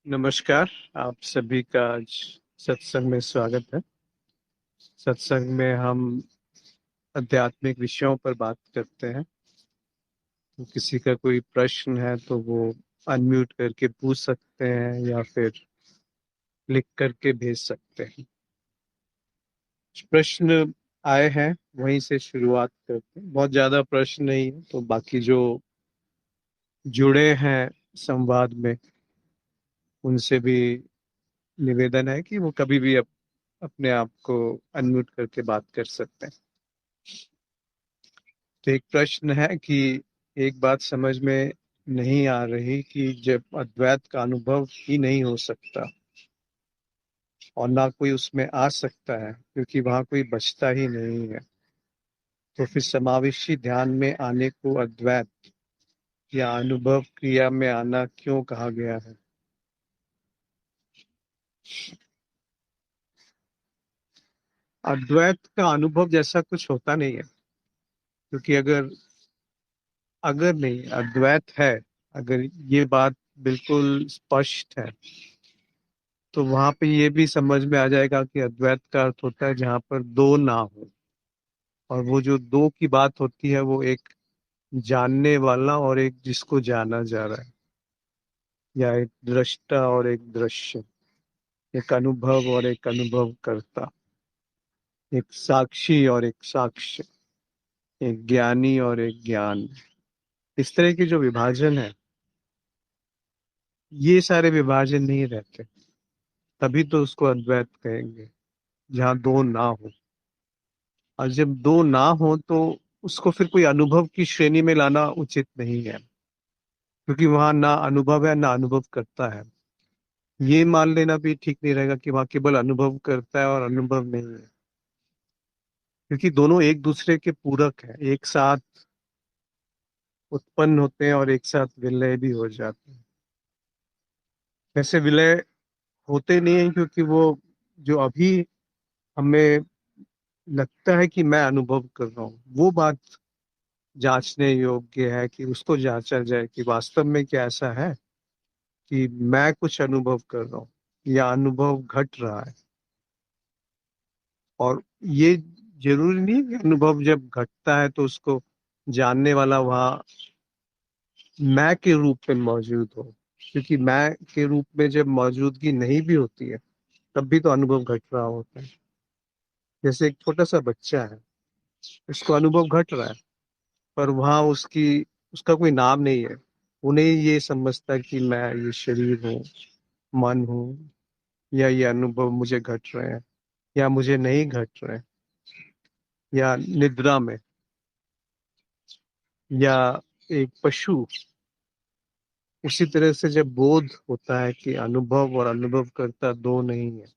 नमस्कार। आप सभी का आज सत्संग में स्वागत है। सत्संग में हम आध्यात्मिक विषयों पर बात करते हैं। तो किसी का कोई प्रश्न है तो वो अनम्यूट करके पूछ सकते हैं या फिर लिख करके भेज सकते हैं। कुछ प्रश्न आए हैं, वहीं से शुरुआत करते हैं। बहुत ज्यादा प्रश्न नहीं है, तो बाकी जो जुड़े हैं संवाद में उनसे भी निवेदन है कि वो कभी भी अपने आप को अनम्यूट करके बात कर सकते हैं। तो एक प्रश्न है कि एक बात समझ में नहीं आ रही कि जब अद्वैत का अनुभव ही नहीं हो सकता और ना कोई उसमें आ सकता है क्योंकि वहां कोई बचता ही नहीं है, तो फिर समावेशी ध्यान में आने को अद्वैत या अनुभव क्रिया में आना क्यों कहा गया है? अद्वैत का अनुभव जैसा कुछ होता नहीं है, क्योंकि अगर अगर नहीं अद्वैत है, अगर ये बात बिल्कुल स्पष्ट है तो वहां पे ये भी समझ में आ जाएगा कि अद्वैत का अर्थ होता है जहां पर दो ना हो। और वो जो दो की बात होती है वो एक जानने वाला और एक जिसको जाना जा रहा है, या एक दृष्टा और एक दृश्य, एक अनुभव और एक अनुभव करता, एक साक्षी और एक साक्ष्य, एक ज्ञानी और एक ज्ञान। इस तरह के जो विभाजन है, ये सारे विभाजन नहीं रहते, तभी तो उसको अद्वैत कहेंगे, जहाँ दो ना हो। और जब दो ना हो तो उसको फिर कोई अनुभव की श्रेणी में लाना उचित नहीं है, क्योंकि वहां ना अनुभव है ना अनुभव करता है। ये मान लेना भी ठीक नहीं रहेगा कि वहां केवल अनुभव करता है और अनुभव नहीं है, क्योंकि दोनों एक दूसरे के पूरक है, एक साथ उत्पन्न होते हैं और एक साथ विलय भी हो जाते हैं। वैसे विलय होते नहीं है, क्योंकि वो जो अभी हमें लगता है कि मैं अनुभव कर रहा हूँ, वो बात जांचने योग्य है कि उसको जांचा जाए कि वास्तव में क्या ऐसा है कि मैं कुछ अनुभव कर रहा हूँ या अनुभव घट रहा है। और ये जरूरी नहीं कि अनुभव जब घटता है तो उसको जानने वाला वहाँ मैं के रूप में मौजूद हो, क्योंकि मैं के रूप में जब मौजूदगी नहीं भी होती है तब भी तो अनुभव घट रहा होता है। जैसे एक छोटा सा बच्चा है, उसको अनुभव घट रहा है, पर वहाँ उसका कोई नाम नहीं है। उन्हें ये समझता है कि मैं ये शरीर हूँ, मन हूँ, या ये अनुभव मुझे घट रहे हैं या मुझे नहीं घट रहे हैं, या निद्रा में, या एक पशु। उसी तरह से जब बोध होता है कि अनुभव और अनुभव करता दो नहीं है,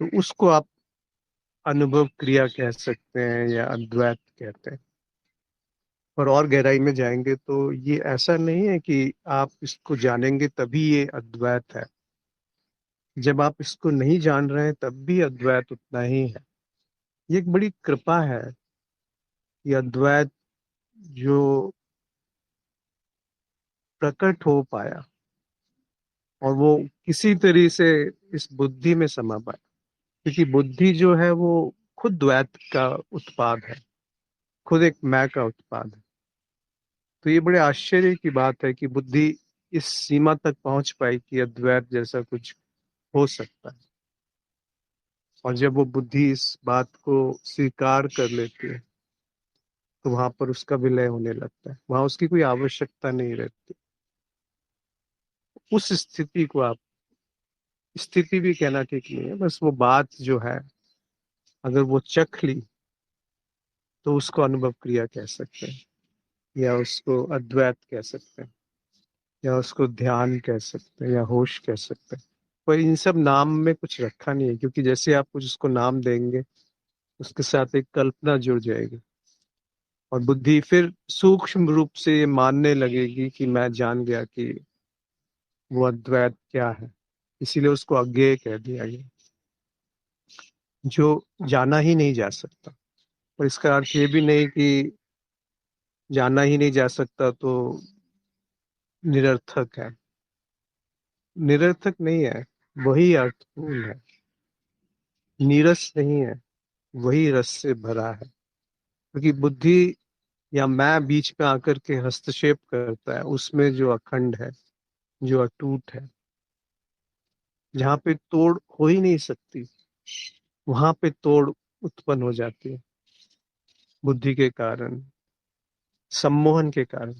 तो उसको आप अनुभव क्रिया कह सकते हैं या अद्वैत कहते हैं। और गहराई में जाएंगे तो ये ऐसा नहीं है कि आप इसको जानेंगे तभी ये अद्वैत है। जब आप इसको नहीं जान रहे हैं तब भी अद्वैत उतना ही है। ये एक बड़ी कृपा है, ये अद्वैत जो प्रकट हो पाया और वो किसी तरह से इस बुद्धि में समा पाया, क्योंकि बुद्धि जो है वो खुद द्वैत का उत्पाद है, खुद एक मैं का उत्पाद है। तो ये बड़े आश्चर्य की बात है कि बुद्धि इस सीमा तक पहुंच पाई कि अद्वैत जैसा कुछ हो सकता है। और जब वो बुद्धि इस बात को स्वीकार कर लेती है तो वहां पर उसका विलय होने लगता है, वहां उसकी कोई आवश्यकता नहीं रहती। उस स्थिति को आप, स्थिति भी कहना ठीक नहीं है, बस वो बात जो है, अगर वो चख ली तो उसको अनुभव क्रिया कह सकते हैं, या उसको अद्वैत कह सकते हैं, या उसको ध्यान कह सकते हैं, या होश कह सकते हैं। पर इन सब नाम में कुछ रखा नहीं है, क्योंकि जैसे आप कुछ उसको नाम देंगे उसके साथ एक कल्पना जुड़ जाएगी और बुद्धि फिर सूक्ष्म रूप से ये मानने लगेगी कि मैं जान गया कि वो अद्वैत क्या है। इसीलिए उसको अज्ञेय कह दिया गया, जो जाना ही नहीं जा सकता। पर इसका अर्थ ये भी नहीं कि जाना ही नहीं जा सकता तो निरर्थक है। निरर्थक नहीं है, वही अर्थपूर्ण है। नीरस नहीं है, वही रस से भरा है। क्योंकि बुद्धि या मैं बीच में आकर के हस्तक्षेप करता है, उसमें जो अखंड है, जो अटूट है, जहाँ पे तोड़ हो ही नहीं सकती, वहां पे तोड़ उत्पन्न हो जाती है, बुद्धि के कारण, सम्मोहन के कारण।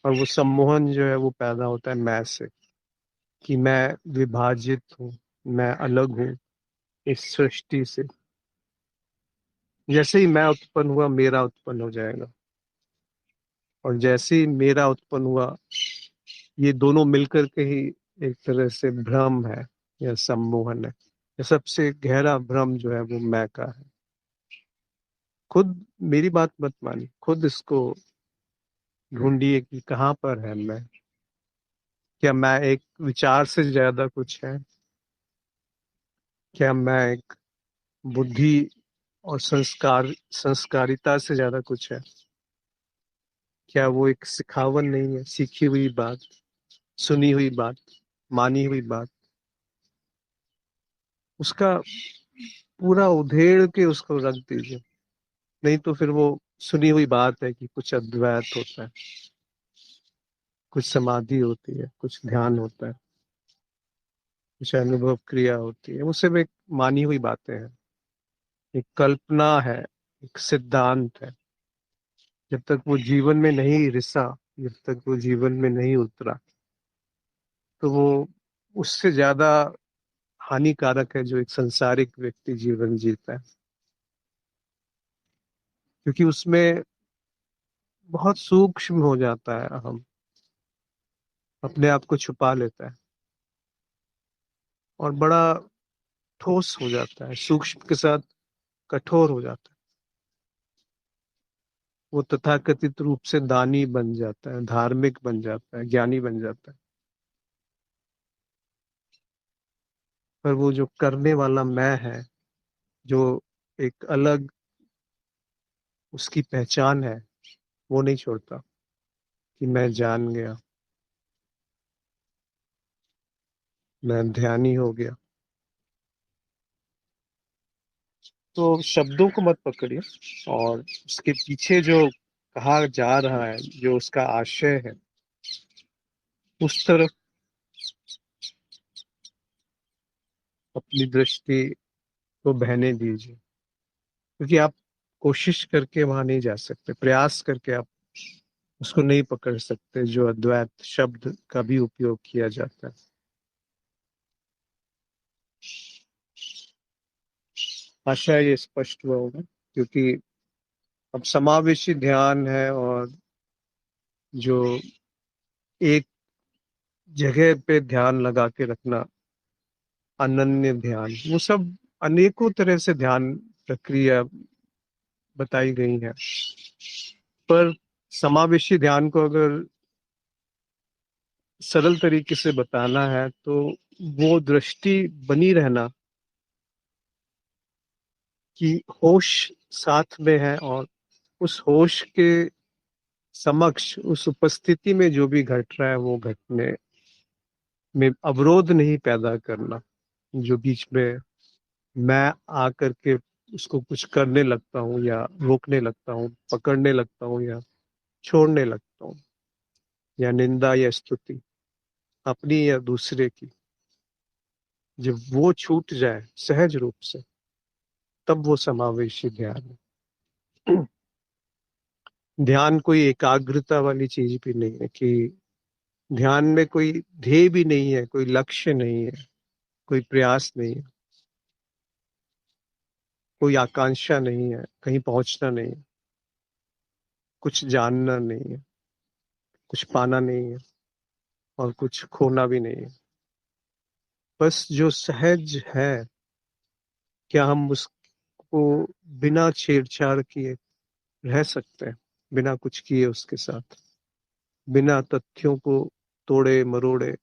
और वो सम्मोहन जो है वो पैदा होता है मैं से, कि मैं विभाजित हूँ, मैं अलग हूँ इस सृष्टि से। जैसे ही मैं उत्पन्न हुआ, मेरा उत्पन्न हो जाएगा, और जैसे ही मेरा उत्पन्न हुआ, ये दोनों मिलकर के ही एक तरह से भ्रम है या सम्मोहन है। ये सबसे गहरा भ्रम जो है वो मैं का है। खुद मेरी बात मत मानिए, खुद इसको ढूंढिए कि कहाँ पर है मैं। क्या मैं एक विचार से ज्यादा कुछ है? क्या मैं एक बुद्धि और संस्कारिता से ज्यादा कुछ है? क्या वो एक सिखावन नहीं है, सीखी हुई बात, सुनी हुई बात, मानी हुई बात? उसका पूरा उधेड़ के उसको रख दीजिए। नहीं तो फिर वो सुनी हुई बात है कि कुछ अद्वैत होता है, कुछ समाधि होती है, कुछ ध्यान होता है, कुछ अनुभव क्रिया होती है। वो सिर्फ एक मानी हुई बातें हैं, एक कल्पना है, एक सिद्धांत है। जब तक वो जीवन में नहीं रिसा, जब तक वो जीवन में नहीं उतरा, तो वो उससे ज्यादा हानिकारक है जो एक संसारिक व्यक्ति जीवन जीता है। क्योंकि उसमें बहुत सूक्ष्म हो जाता है, हम अपने आप को छुपा लेता है, और बड़ा ठोस हो जाता है, सूक्ष्म के साथ कठोर हो जाता है। वो तथाकथित रूप से दानी बन जाता है, धार्मिक बन जाता है, ज्ञानी बन जाता है। पर वो जो करने वाला मैं है, जो एक अलग उसकी पहचान है, वो नहीं छोड़ता कि मैं जान गया, मैं ध्यानी हो गया। तो शब्दों को मत पकड़िए, और उसके पीछे जो कहा जा रहा है, जो उसका आशय है, उस तरफ अपनी दृष्टि को बहने दीजिए। क्योंकि आप कोशिश करके वहां नहीं जा सकते, प्रयास करके आप उसको नहीं पकड़ सकते, जो अद्वैत शब्द का भी उपयोग किया जाता है। आशा ये स्पष्ट हुआ होगा। क्योंकि अब समावेशी ध्यान है, और जो एक जगह पे ध्यान लगा के रखना, अनन्य ध्यान, वो सब अनेकों तरह से ध्यान प्रक्रिया बताई गई है। पर समावेशी ध्यान को अगर सरल तरीके से बताना है, तो वो दृष्टि बनी रहना कि होश साथ में है, और उस होश के समक्ष, उस उपस्थिति में जो भी घट रहा है, वो घटने में अवरोध नहीं पैदा करना, जो बीच में मैं आकर के उसको कुछ करने लगता हूँ, या रोकने लगता हूँ, पकड़ने लगता हूँ, या छोड़ने लगता हूँ, या निंदा या स्तुति, अपनी या दूसरे की। जब वो छूट जाए सहज रूप से, तब वो समावेशी ध्यान है। ध्यान कोई एकाग्रता वाली चीज भी नहीं है, कि ध्यान में कोई ध्येय भी नहीं है, कोई लक्ष्य नहीं है, कोई प्रयास नहीं है, कोई आकांक्षा नहीं है, कहीं पहुंचना नहीं है, कुछ जानना नहीं है, कुछ पाना नहीं है, और कुछ खोना भी नहीं है। बस जो सहज है, क्या हम उसको बिना छेड़छाड़ किए रह सकते हैं, बिना कुछ किए उसके साथ, बिना तथ्यों को तोड़े मरोड़े?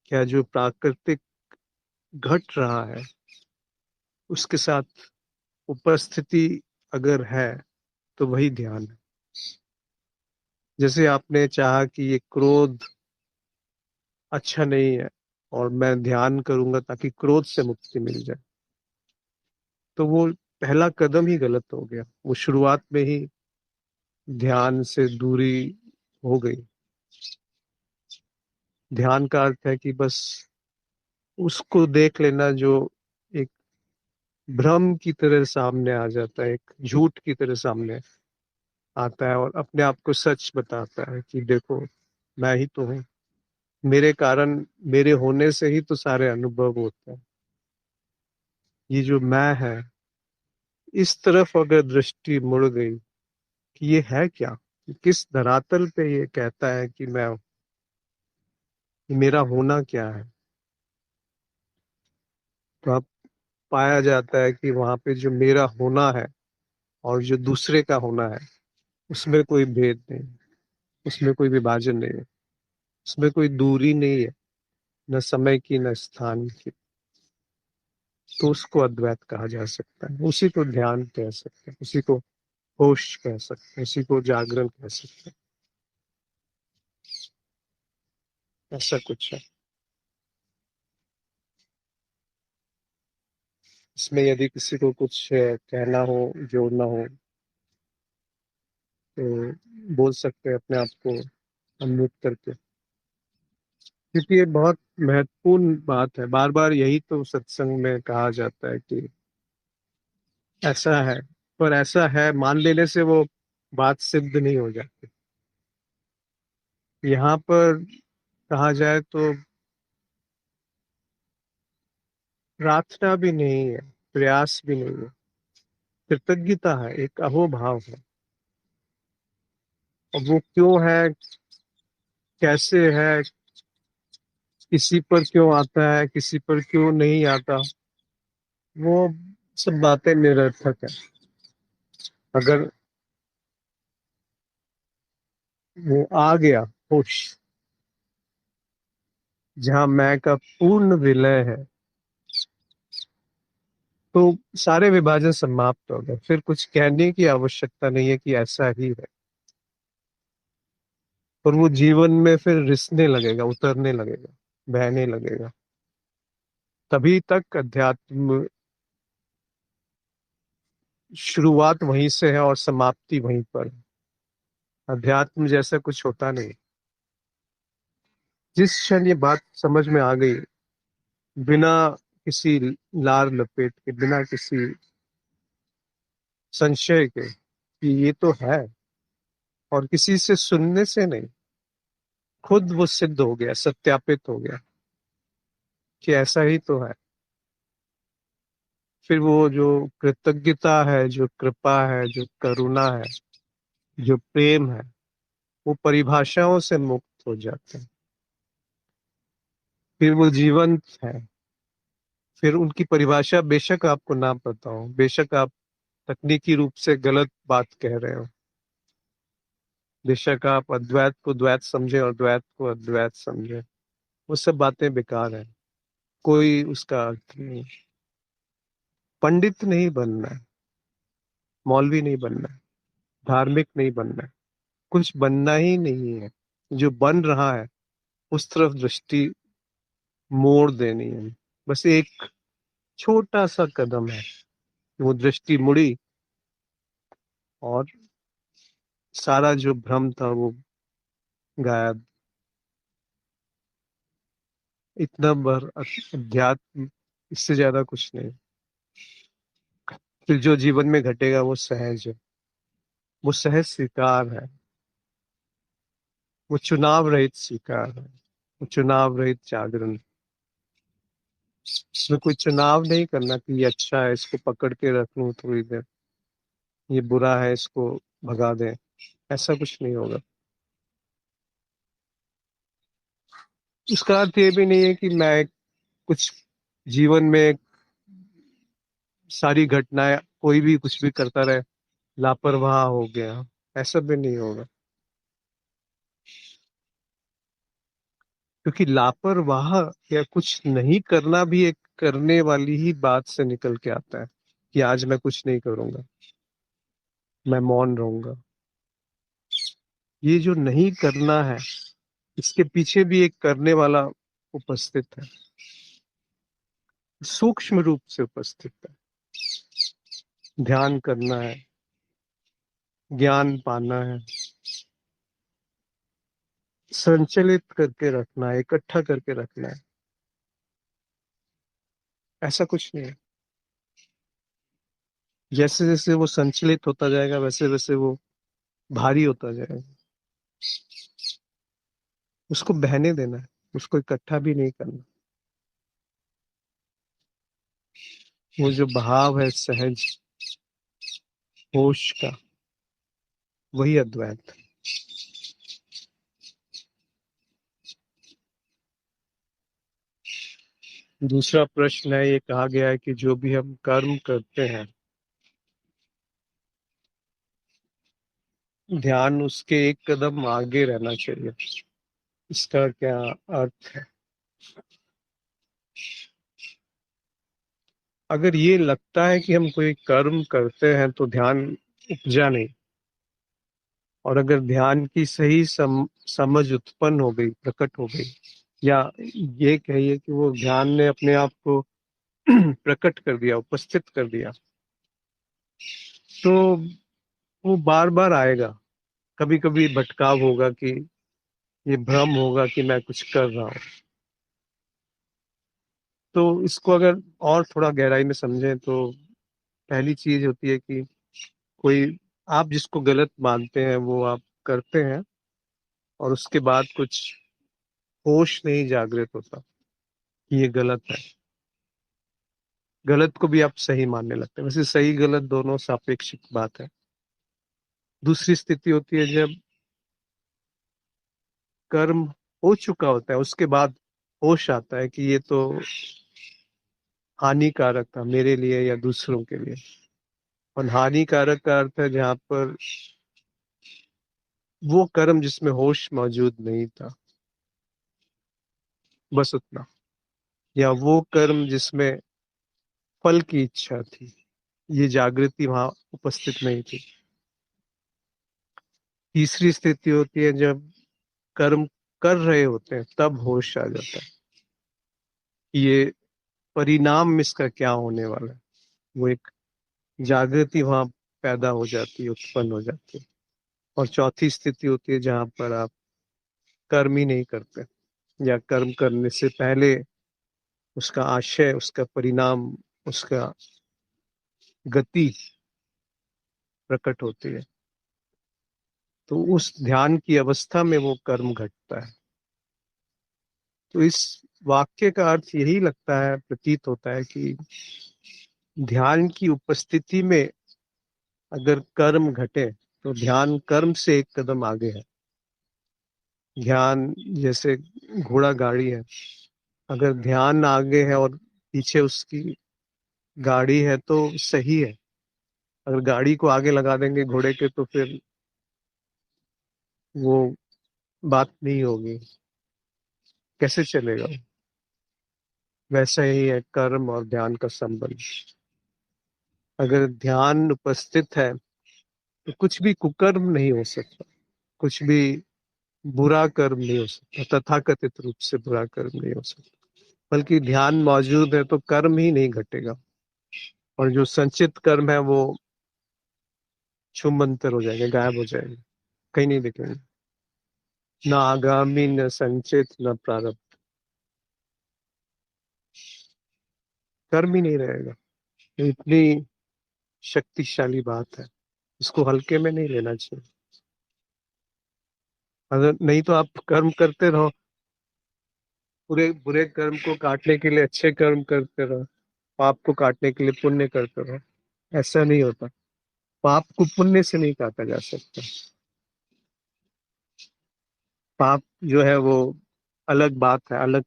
क्या जो प्राकृतिक घट रहा है, उसके साथ उपस्थिति अगर है, तो वही ध्यान है। जैसे आपने चाहा कि ये क्रोध अच्छा नहीं है, और मैं ध्यान करूंगा ताकि क्रोध से मुक्ति मिल जाए, तो वो पहला कदम ही गलत हो गया। वो शुरुआत में ही ध्यान से दूरी हो गई। ध्यान का अर्थ है कि बस उसको देख लेना जो एक भ्रम की तरह सामने आ जाता है, एक झूठ की तरह सामने आता है और अपने आप को सच बताता है कि देखो, मैं ही तो हूँ, मेरे कारण, मेरे होने से ही तो सारे अनुभव होते हैं। ये जो मैं है, इस तरफ अगर दृष्टि मुड़ गई कि ये है क्या, किस धरातल पे ये कहता है कि मैं हूं, कि मेरा होना क्या है, तो अब पाया जाता है कि वहां पे जो मेरा होना है और जो दूसरे का होना है, उसमें कोई भेद नहीं, उसमें कोई विभाजन नहीं है, उसमें कोई दूरी नहीं है, न समय की न स्थान की। तो उसको अद्वैत कहा जा सकता है, उसी को ध्यान कह सकते हैं, उसी को होश कह सकते हैं, उसी को जागरण कह सकते हैं। ऐसा कुछ है इसमें। यदि किसी को कुछ कहना हो, जोड़ना हो, तो बोल सकते हैं अपने आप को अनम्यूट करके, क्योंकि ये बहुत महत्वपूर्ण बात है। बार बार यही तो सत्संग में कहा जाता है कि ऐसा है, पर ऐसा है मान लेने से वो बात सिद्ध नहीं हो जाती। यहाँ पर कहा जाए तो प्रार्थना भी नहीं है, प्रयास भी नहीं है, कृतज्ञता है, एक अहोभाव है। और वो क्यों है, कैसे है, किसी पर क्यों आता है, किसी पर क्यों नहीं आता, वो सब बातें निरर्थक है। अगर वो आ गया होश, जहां मैं का पूर्ण विलय है, तो सारे विभाजन समाप्त हो गए। फिर कुछ कहने की आवश्यकता नहीं है कि ऐसा ही है। और वो जीवन में फिर रिसने लगेगा, उतरने लगेगा, बहने लगेगा। तभी तक अध्यात्म शुरुआत वहीं से है और समाप्ति वहीं पर है। अध्यात्म जैसा कुछ होता नहीं। जिस क्षण ये बात समझ में आ गई, बिना किसी लार लपेट के, बिना किसी संशय के, कि ये तो है, और किसी से सुनने से नहीं, खुद वो सिद्ध हो गया, सत्यापित हो गया कि ऐसा ही तो है। फिर वो जो कृतज्ञता है, जो कृपा है, जो करुणा है, जो प्रेम है, वो परिभाषाओं से मुक्त हो जाते हैं। फिर वो जीवंत है। फिर उनकी परिभाषा बेशक आपको ना पता हो, बेशक आप तकनीकी रूप से गलत बात कह रहे हो, बेशक आप अद्वैत को द्वैत समझे और द्वैत को अद्वैत समझे, वो सब बातें बेकार है। कोई उसका अर्थ नहीं। पंडित नहीं बनना है, मौलवी नहीं बनना है, धार्मिक नहीं बनना है, कुछ बनना ही नहीं है। जो बन रहा है उस तरफ दृष्टि मोड़ देनी है। बस एक छोटा सा कदम है, वो दृष्टि मुड़ी और सारा जो भ्रम था वो गायब। इतना बर अध्यात्म, इससे ज्यादा कुछ नहीं। फिर जो जीवन में घटेगा वो सहज है, वो सहज स्वीकार है, वो चुनाव रहित स्वीकार है, वो चुनाव रहित जागरण। इसमें कोई चुनाव नहीं करना कि ये अच्छा है, इसको पकड़ के रख लूं थोड़ी देर, ये बुरा है, इसको भगा दें। ऐसा कुछ नहीं होगा। इसका अर्थ ये भी नहीं है कि मैं कुछ जीवन में सारी घटनाएं, कोई भी कुछ भी करता रहे, लापरवाह हो गया, ऐसा भी नहीं होगा। क्योंकि लापरवाह या कुछ नहीं करना भी एक करने वाली ही बात से निकल के आता है कि आज मैं कुछ नहीं करूंगा, मैं मौन रहूंगा। ये जो नहीं करना है, इसके पीछे भी एक करने वाला उपस्थित है। सूक्ष्म रूप से उपस्थित है। ध्यान करना है, ज्ञान पाना है, संचलित करके रखना है, इकट्ठा करके रखना है, ऐसा कुछ नहीं है। जैसे जैसे वो संचलित होता जाएगा वैसे वैसे वो भारी होता जाएगा। उसको बहने देना है, उसको इकट्ठा भी नहीं करना। वो जो भाव है सहज होश का, वही अद्वैत। दूसरा प्रश्न है, ये कहा गया है कि जो भी हम कर्म करते हैं, ध्यान उसके एक कदम आगे रहना चाहिए। इसका क्या अर्थ है? अगर ये लगता है कि हम कोई कर्म करते हैं तो ध्यान उपजा नहीं, और अगर ध्यान की सही समझ उत्पन्न हो गई, प्रकट हो गई, या ये कहिए कि वो ध्यान ने अपने आप को प्रकट कर दिया, उपस्थित कर दिया, तो वो बार बार आएगा। कभी कभी भटकाव होगा कि ये भ्रम होगा कि मैं कुछ कर रहा हूँ। तो इसको अगर और थोड़ा गहराई में समझें तो पहली चीज होती है कि कोई, आप जिसको गलत मानते हैं वो आप करते हैं, और उसके बाद कुछ होश नहीं जागृत होता कि ये गलत है। गलत को भी आप सही मानने लगते हैं। वैसे सही गलत दोनों सापेक्षिक बात है। दूसरी स्थिति होती है जब कर्म हो चुका होता है, उसके बाद होश आता है कि ये तो हानिकारक था मेरे लिए या दूसरों के लिए। और हानिकारक का अर्थ है जहां पर वो कर्म जिसमें होश मौजूद नहीं था, बस उतना। या वो कर्म जिसमें फल की इच्छा थी, ये जागृति वहां उपस्थित नहीं थी। तीसरी स्थिति होती है जब कर्म कर रहे होते हैं तब होश आ जाता है कि ये परिणाम इसका क्या होने वाला है। वो एक जागृति वहां पैदा हो जाती है, उत्पन्न हो जाती है। और चौथी स्थिति होती है जहां पर आप कर्म ही नहीं करते, या कर्म करने से पहले उसका आशय, उसका परिणाम, उसका गति प्रकट होती है। तो उस ध्यान की अवस्था में वो कर्म घटता है। तो इस वाक्य का अर्थ यही लगता है, प्रतीत होता है कि ध्यान की उपस्थिति में अगर कर्म घटे तो ध्यान कर्म से एक कदम आगे है। ध्यान जैसे घोड़ा गाड़ी है, अगर ध्यान आगे है और पीछे उसकी गाड़ी है तो सही है। अगर गाड़ी को आगे लगा देंगे घोड़े के तो फिर वो बात नहीं होगी, कैसे चलेगा। वैसा ही है कर्म और ध्यान का संबंध। अगर ध्यान उपस्थित है तो कुछ भी कुकर्म नहीं हो सकता, कुछ भी बुरा कर्म नहीं हो सकता, तथाकथित रूप से बुरा कर्म नहीं हो सकता। बल्कि ध्यान मौजूद है तो कर्म ही नहीं घटेगा, और जो संचित कर्म है वो छूमंतर हो जाएंगे, गायब हो जाएंगे, कहीं नहीं दिखेंगे। न आगामी, न संचित, न प्रारब्ध, कर्म ही नहीं रहेगा। ये इतनी शक्तिशाली बात है, इसको हल्के में नहीं लेना चाहिए। अगर नहीं तो आप कर्म करते रहो, पूरे बुरे कर्म को काटने के लिए अच्छे कर्म करते रहो, पाप को काटने के लिए पुण्य करते रहो। ऐसा नहीं होता। पाप को पुण्य से नहीं काटा जा सकता। पाप जो है वो अलग बात है, अलग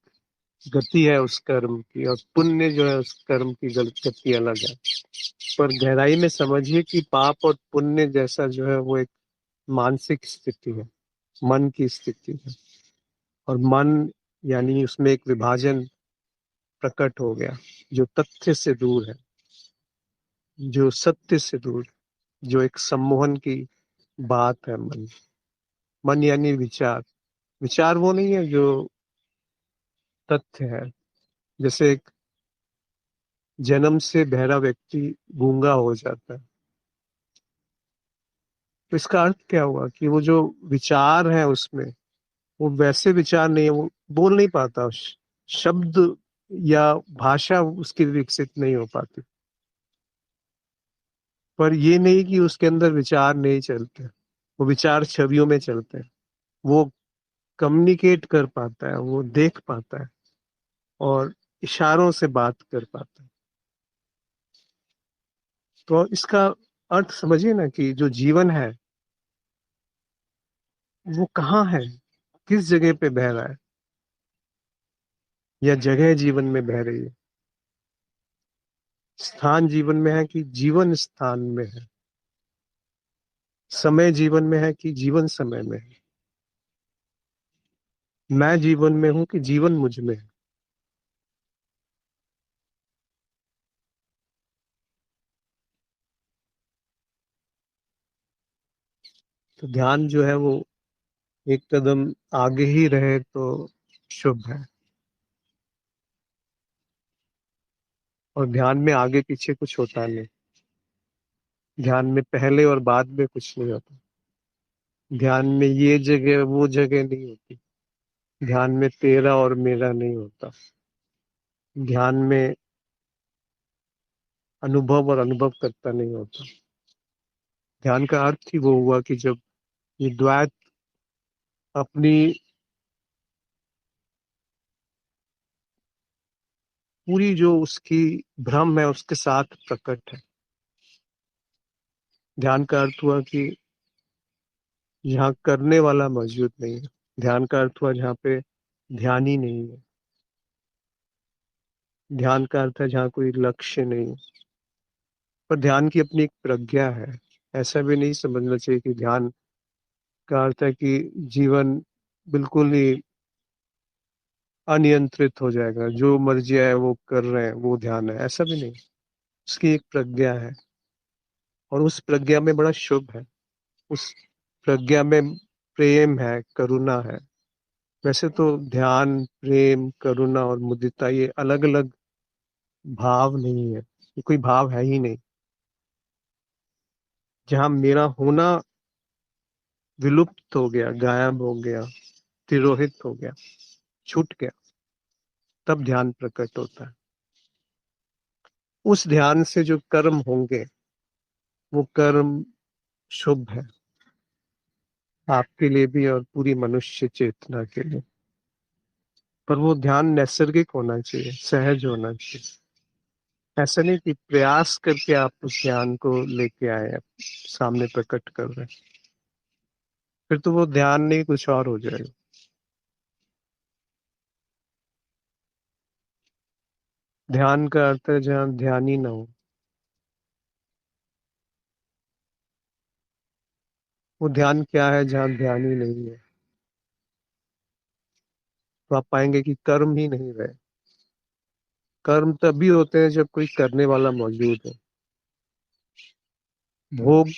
गति है उस कर्म की, और पुण्य जो है उस कर्म की गति अलग है। पर गहराई में समझिए कि पाप और पुण्य जैसा जो है वो एक मानसिक स्थिति है, मन की स्थिति है। और मन यानी उसमें एक विभाजन प्रकट हो गया, जो तथ्य से दूर है, जो सत्य से दूर, जो एक सम्मोहन की बात है। मन, मन यानी विचार। विचार वो नहीं है जो तथ्य है। जैसे एक जन्म से बहरा व्यक्ति गूंगा हो जाता है। तो इसका अर्थ क्या हुआ कि वो जो विचार है उसमें, वो वैसे विचार नहीं है, वो बोल नहीं पाता, शब्द या भाषा उसकी विकसित नहीं हो पाती। पर ये नहीं कि उसके अंदर विचार नहीं चलते, वो विचार छवियों में चलते हैं। वो कम्युनिकेट कर पाता है, वो देख पाता है और इशारों से बात कर पाता है। तो इसका अर्थ समझिए ना कि जो जीवन है वो कहाँ है, किस जगह पे बह रहा है, या जगह जीवन में बह रही है। स्थान जीवन में है कि जीवन स्थान में है, समय जीवन में है कि जीवन समय में है, मैं जीवन में हूं कि जीवन मुझ में है। तो ध्यान जो है वो एक कदम आगे ही रहे तो शुभ है। और ध्यान में आगे पीछे कुछ होता नहीं, ध्यान में पहले और बाद में कुछ नहीं होता, ध्यान में ये जगह वो जगह नहीं होती, ध्यान में तेरा और मेरा नहीं होता, ध्यान में अनुभव और अनुभव करता नहीं होता। ध्यान का अर्थ ही वो हुआ कि जब ये द्वैत अपनी पूरी जो उसकी भ्रम है उसके साथ प्रकट है। ध्यान का अर्थ हुआ कि जहाँ करने वाला मौजूद नहीं है। ध्यान का अर्थ हुआ जहाँ पे ध्यान ही नहीं है। ध्यान का अर्थ है जहाँ कोई लक्ष्य नहीं है। पर ध्यान की अपनी एक प्रज्ञा है। ऐसा भी नहीं समझना चाहिए कि ध्यान का अर्थ है कि जीवन बिल्कुल ही अनियंत्रित हो जाएगा, जो मर्जी है वो कर रहे हैं, वो ध्यान है, ऐसा भी नहीं। उसकी एक प्रज्ञा है और उस प्रज्ञा में बड़ा शुभ है। उस प्रज्ञा में प्रेम है, करुणा है। वैसे तो ध्यान, प्रेम, करुणा और मुदिता ये अलग अलग भाव नहीं है, ये कोई भाव है ही नहीं। जहां मेरा होना विलुप्त हो गया, गायब हो गया, तिरोहित हो गया, छूट गया, तब ध्यान प्रकट होता है। उस ध्यान से जो कर्म होंगे वो कर्म शुभ है, आपके लिए भी और पूरी मनुष्य चेतना के लिए। पर वो ध्यान नैसर्गिक होना चाहिए, सहज होना चाहिए। ऐसा नहीं कि प्रयास करके आप उस ध्यान को लेके आए, आप सामने प्रकट कर रहे हैं, फिर तो वो ध्यान नहीं कुछ और हो जाएगा। ध्यान का अर्थ है जहाँ ध्यान ही ना हो। वो ध्यान क्या है जहाँ ध्यान ही नहीं है? तो आप पाएंगे कि कर्म ही नहीं रहे। कर्म तभी होते हैं जब कोई करने वाला मौजूद है। भोग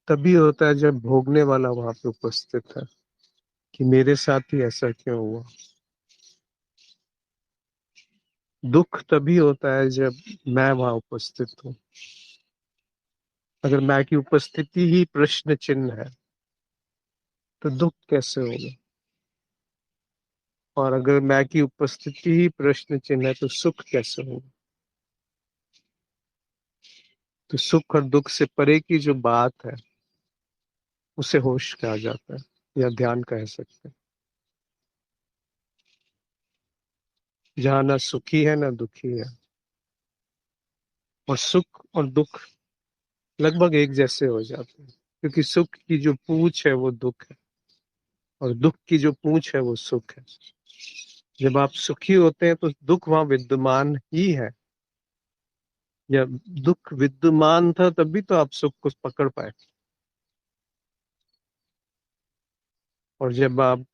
तभी होता है जब भोगने वाला वहां पे उपस्थित है, कि मेरे साथ ही ऐसा क्यों हुआ। दुख तभी होता है जब मैं वहां उपस्थित हूँ। अगर मैं की उपस्थिति ही प्रश्न चिन्ह है तो दुख कैसे होगा? और अगर मैं की उपस्थिति ही प्रश्न चिन्ह है तो सुख कैसे होगा? तो सुख और दुख से परे की जो बात है उसे होश कहा जाता है, या ध्यान कह सकते हैं। जहाँ ना सुखी है ना दुखी है, और सुख और दुख लगभग एक जैसे हो जाते हैं, क्योंकि सुख की जो पूंछ है वो दुख है और दुख की जो पूंछ है वो सुख है। जब आप सुखी होते हैं तो दुख वहां विद्यमान ही है। जब दुख विद्यमान था तभी तो आप सुख को पकड़ पाए। और जब आप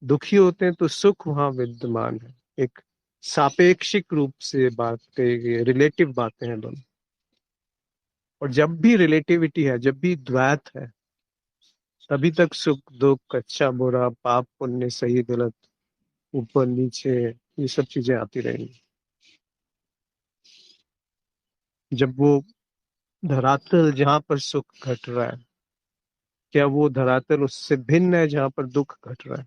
दुखी होते हैं तो सुख वहां विद्यमान है। एक सापेक्षिक रूप से बात कही गई, रिलेटिव बातें हैं दोनों। और जब भी रिलेटिविटी है, जब भी द्वैत है, तभी तक सुख दुख, अच्छा बुरा, पाप पुण्य, सही गलत, ऊपर नीचे, ये सब चीजें आती रहेंगी। जब वो धरातल जहां पर सुख घट रहा है, क्या वो धरातल उससे भिन्न है जहां पर दुख घट रहा है?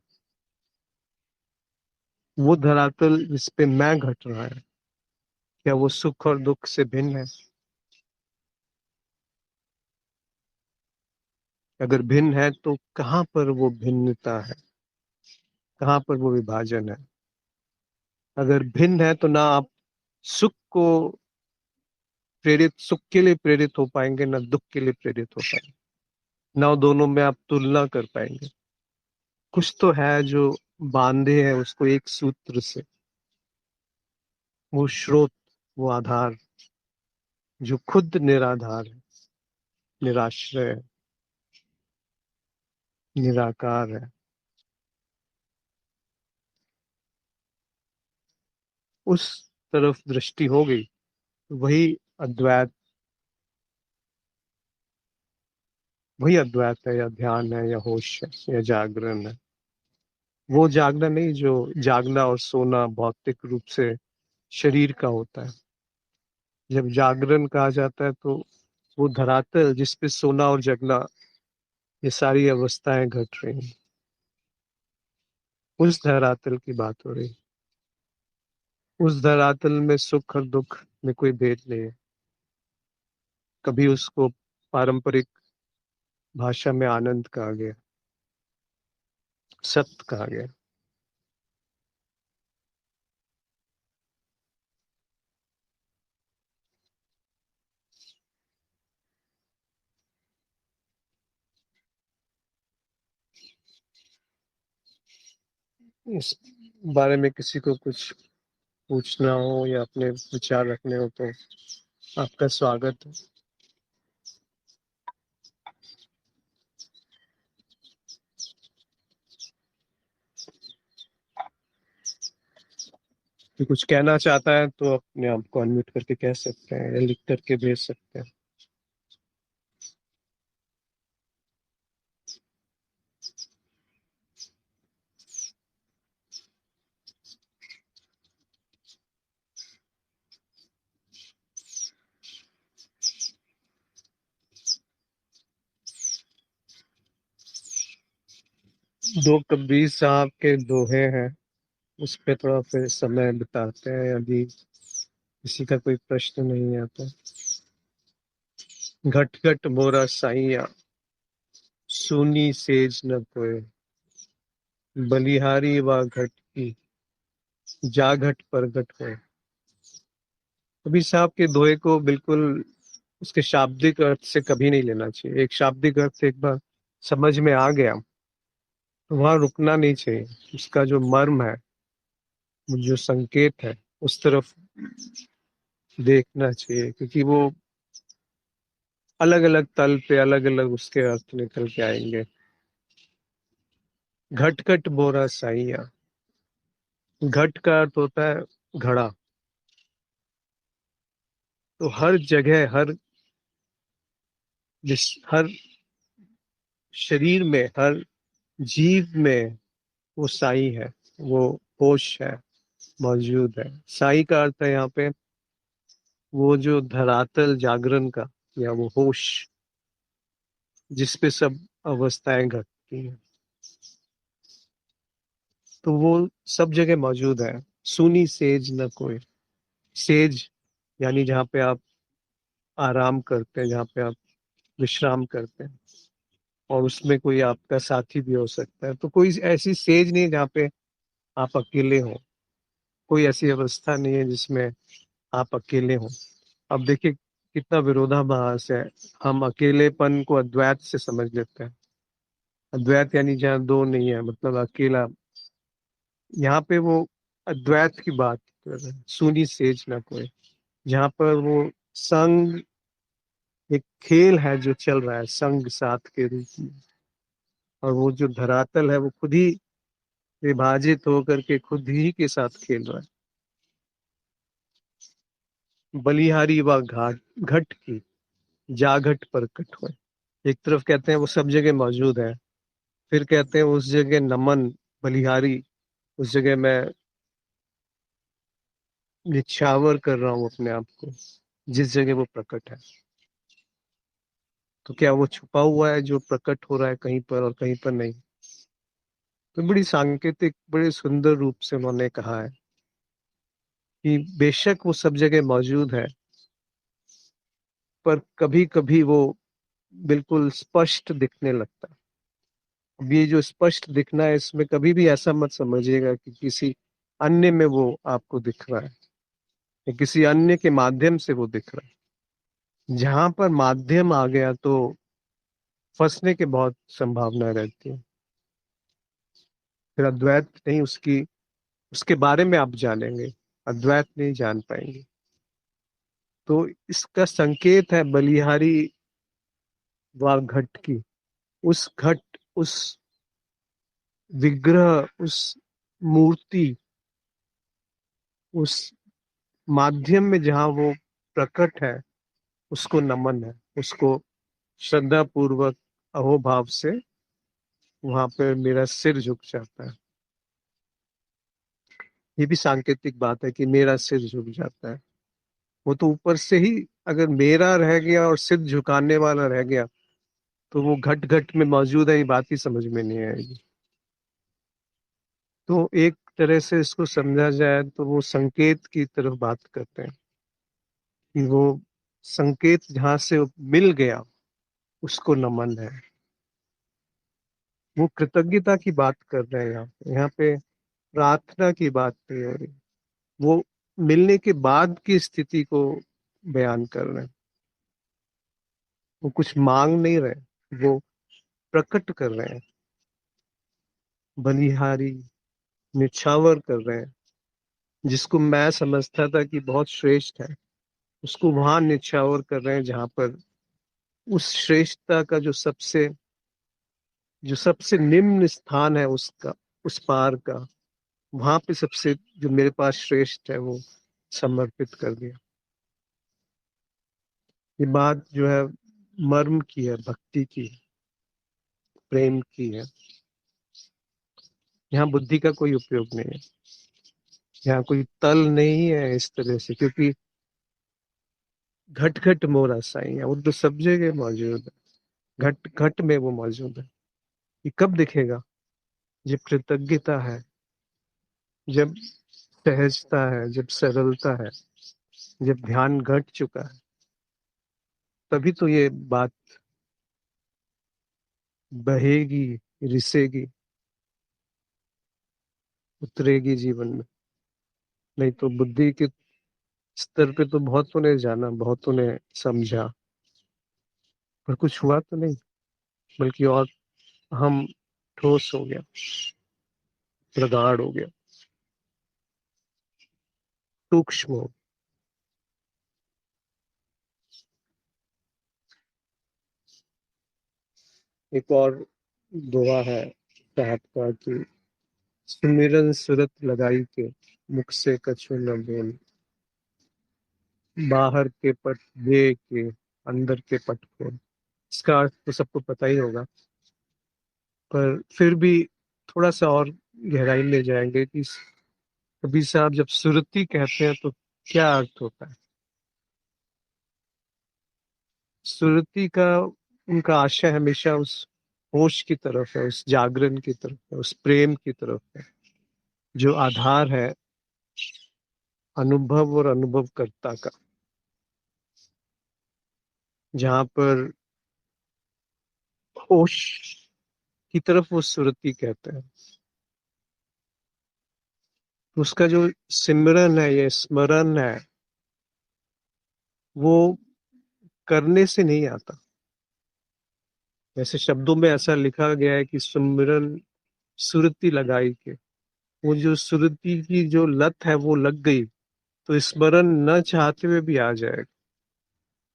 वो धरातल जिसपे मैं घट रहा है, क्या वो सुख और दुख से भिन्न है? अगर भिन्न है तो कहाँ पर वो भिन्नता है, कहाँ पर वो विभाजन है? अगर भिन्न है तो ना आप सुख को प्रेरित, सुख के लिए प्रेरित हो पाएंगे, ना दुख के लिए प्रेरित हो पाएंगे, ना दोनों में आप तुलना कर पाएंगे। कुछ तो है जो बांधे है उसको एक सूत्र से, वो स्रोत, वो आधार जो खुद निराधार है, निराश्रय है, निराकार है। उस तरफ दृष्टि हो गई तो अद्वैत वही अद्वैत है, या ध्यान है, या होश है, या जागरण है। वो जागना नहीं जो जागना और सोना भौतिक रूप से शरीर का होता है। जब जागरण कहा जाता है तो वो धरातल जिसपे सोना और जगना, ये सारी अवस्थाएं घट रही हैं, उस धरातल की बात हो रही है। उस धरातल में सुख और दुख में कोई भेद नहीं है। कभी उसको पारंपरिक भाषा में आनंद कहा गया, सत्य कहा गया। इस बारे में किसी को कुछ पूछना हो या अपने विचार रखने हो तो आपका स्वागत है। कि कुछ कहना चाहता है तो अपने आप को अनम्यूट करके कह सकते हैं या लिख करके भेज सकते हैं। दो कबीर साहब के दोहे हैं, उस पे थोड़ा फिर समय बिताते हैं, यदि किसी का कोई प्रश्न नहीं आता। घट घट मोरा साइया, सुनी सेज न कोय, बलिहारी व घट की, जा घट पर घट होय। कबीर साहब के दोहे को बिल्कुल उसके शाब्दिक अर्थ से कभी नहीं लेना चाहिए। एक शाब्दिक अर्थ एक बार समझ में आ गया तो वहां रुकना नहीं चाहिए। उसका जो मर्म है, जो संकेत है, उस तरफ देखना चाहिए, क्योंकि वो अलग अलग तल पे अलग अलग उसके अर्थ निकल के आएंगे। घट घट बोरा साइया, घट का अर्थ होता है घड़ा। तो हर जगह, हर शरीर में, हर जीव में वो साई है, वो होश है, मौजूद है। साई का अर्थ है यहाँ पे वो जो धरातल जागरण का, या वो होश जिसपे सब अवस्थाएं घटती हैं, तो वो सब जगह मौजूद है। सुनी सेज न कोई। सेज यानी जहाँ पे आप आराम करते हैं, जहाँ पे आप विश्राम करते हैं, और उसमें कोई आपका साथी भी हो सकता है। तो कोई ऐसी सेज नहीं है जहाँ पे आप अकेले हो। कोई ऐसी अवस्था नहीं है जिसमें आप अकेले हो। अब देखिए कितना विरोधाभास है। हम अकेलेपन को अद्वैत से समझ लेते हैं। अद्वैत यानी जहाँ दो नहीं है, मतलब अकेला। यहाँ पे वो अद्वैत की बात कर रहे हैं, सुनी सेज ना कोई, जहाँ पर वो संग, एक खेल है जो चल रहा है संग साथ के रूप में। और वो जो धरातल है वो खुद ही विभाजित होकर के खुद ही के साथ खेल रहा है। बलिहारी व घाट घट की, जा घट पर कट हुए। एक तरफ कहते हैं वो सब जगह मौजूद है, फिर कहते हैं उस जगह नमन, बलिहारी, उस जगह मैं निछावर कर रहा हूँ अपने आप को। जिस जगह वो प्रकट है। तो क्या वो छुपा हुआ है जो प्रकट हो रहा है कहीं पर और कहीं पर नहीं? तो बड़ी सांकेतिक, बड़े सुंदर रूप से उन्होंने कहा है कि बेशक वो सब जगह मौजूद है, पर कभी कभी वो बिल्कुल स्पष्ट दिखने लगता है। अब ये जो स्पष्ट दिखना है, इसमें कभी भी ऐसा मत समझिएगा कि किसी अन्य में वो आपको दिख रहा है या किसी अन्य के माध्यम से वो दिख रहा है। जहां पर माध्यम आ गया तो फंसने की बहुत संभावना रहती है। फिर अद्वैत नहीं, उसकी उसके बारे में आप जानेंगे, अद्वैत नहीं जान पाएंगे। तो इसका संकेत है बलिहारी व घट की, उस घट, उस विग्रह, उस मूर्ति, उस माध्यम में जहां वो प्रकट है, उसको नमन है, उसको श्रद्धा पूर्वक अहोभाव से वहां पे मेरा सिर झुक जाता है। ये भी सांकेतिक बात है कि मेरा सिर झुक जाता है। वो तो ऊपर से ही, अगर मेरा रह गया और सिर झुकाने वाला रह गया तो वो घट घट में मौजूद है, ये बात ही समझ में नहीं आएगी। तो एक तरह से इसको समझा जाए तो वो संकेत की तरफ बात करते हैं कि वो संकेत जहां से मिल गया उसको नमन है। वो कृतज्ञता की बात कर रहे हैं यहाँ पे प्रार्थना की बात नहीं हो रही। वो मिलने के बाद की स्थिति को बयान कर रहे हैं। वो कुछ मांग नहीं रहे, वो प्रकट कर रहे हैं, बलिहारी निछावर कर रहे हैं। जिसको मैं समझता था कि बहुत श्रेष्ठ है, उसको वहां निछावर कर रहे हैं जहां पर उस श्रेष्ठता का जो सबसे निम्न स्थान है उसका, उस पार का, वहां पे सबसे जो मेरे पास श्रेष्ठ है वो समर्पित कर दिया। ये बात जो है मर्म की है, भक्ति की है, प्रेम की है। यहाँ बुद्धि का कोई उपयोग नहीं है, यहाँ कोई तल नहीं है इस तरह से, क्योंकि घट घट मोरा साईं है, वो तो सब जगह मौजूद है। घट घट में वो मौजूद है। ये कब दिखेगा? जब कृतज्ञता है, जब सहजता है, जब सरलता है, जब ध्यान घट चुका है, तभी तो ये बात बहेगी, रिसेगी, उतरेगी जीवन में। नहीं तो बुद्धि के स्तर पे तो बहुतों ने जाना, बहुतों ने समझा, पर कुछ हुआ तो नहीं, बल्कि और हम ठोस हो गया, प्रगाढ़ हो गया, सूक्ष्म हो। एक और दुआ है साहब का कि सुमिरन सुरत लगाई के, मुख से कछु न बोल, बाहर के पट दे के, अंदर के पट खोल। इसका अर्थ तो सबको पता ही होगा, पर फिर भी थोड़ा सा और गहराई में जाएंगे कि कबीर साहब जब सुरती कहते हैं तो क्या अर्थ होता है। सुरती का, उनका आशय हमेशा उस होश की तरफ है, उस जागरण की तरफ है, उस प्रेम की तरफ है, जो आधार है अनुभव और अनुभवकर्ता का। जहां पर होश की तरफ वो सुरती कहते हैं। तो उसका जो सिमरन है, ये स्मरण है, वो करने से नहीं आता। वैसे शब्दों में ऐसा लिखा गया है कि सुमिरन सुरती लगाई के, वो जो सुरती की जो लत है वो लग गई तो स्मरण न चाहते हुए भी आ जाएगा।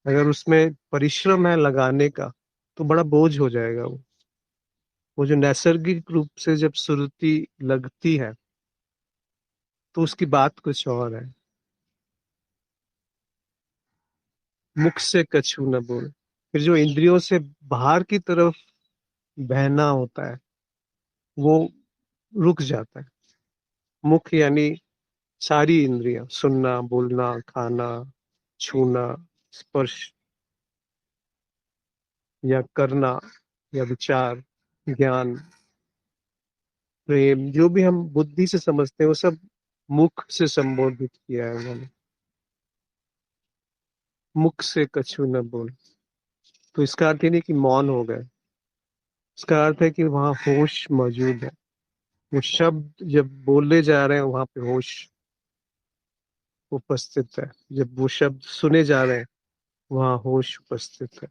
अगर उसमें परिश्रम है लगाने का तो बड़ा बोझ हो जाएगा वो जो नैसर्गिक रूप से जब सुरती लगती है तो उसकी बात कुछ और है। मुख से कछू न बोल, फिर जो इंद्रियों से बाहर की तरफ बहना होता है वो रुक जाता है। मुख यानी सारी इंद्रियां, सुनना, बोलना, खाना, छूना, स्पर्श या करना या विचार, ज्ञान, प्रेम, जो भी हम बुद्धि से समझते हैं वो सब मुख से संबोधित किया है उन्होंने। मुख से कछु न बोल, तो इसका अर्थ ये नहीं कि मौन हो गए। इसका अर्थ है कि वहाँ होश मौजूद है। वो शब्द जब बोले जा रहे हैं वहां पे होश उपस्थित है। जब वो शब्द सुने जा रहे हैं वहाँ होश उपस्थित है।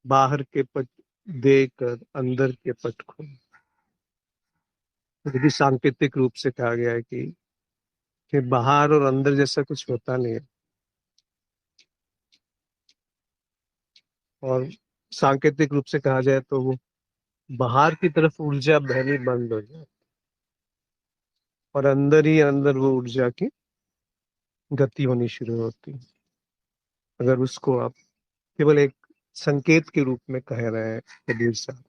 बाहर के पट देकर अंदर के पट खोल, ये भी सांकेतिक रूप से कहा गया है कि बाहर और अंदर जैसा कुछ होता नहीं है। और सांकेतिक रूप से कहा जाए तो वो बाहर की तरफ ऊर्जा बहनी बंद हो जाए और अंदर ही अंदर वो ऊर्जा की गति होनी शुरू होती है। अगर उसको आप केवल एक संकेत के रूप में कह रहे हैं कबीर साहब,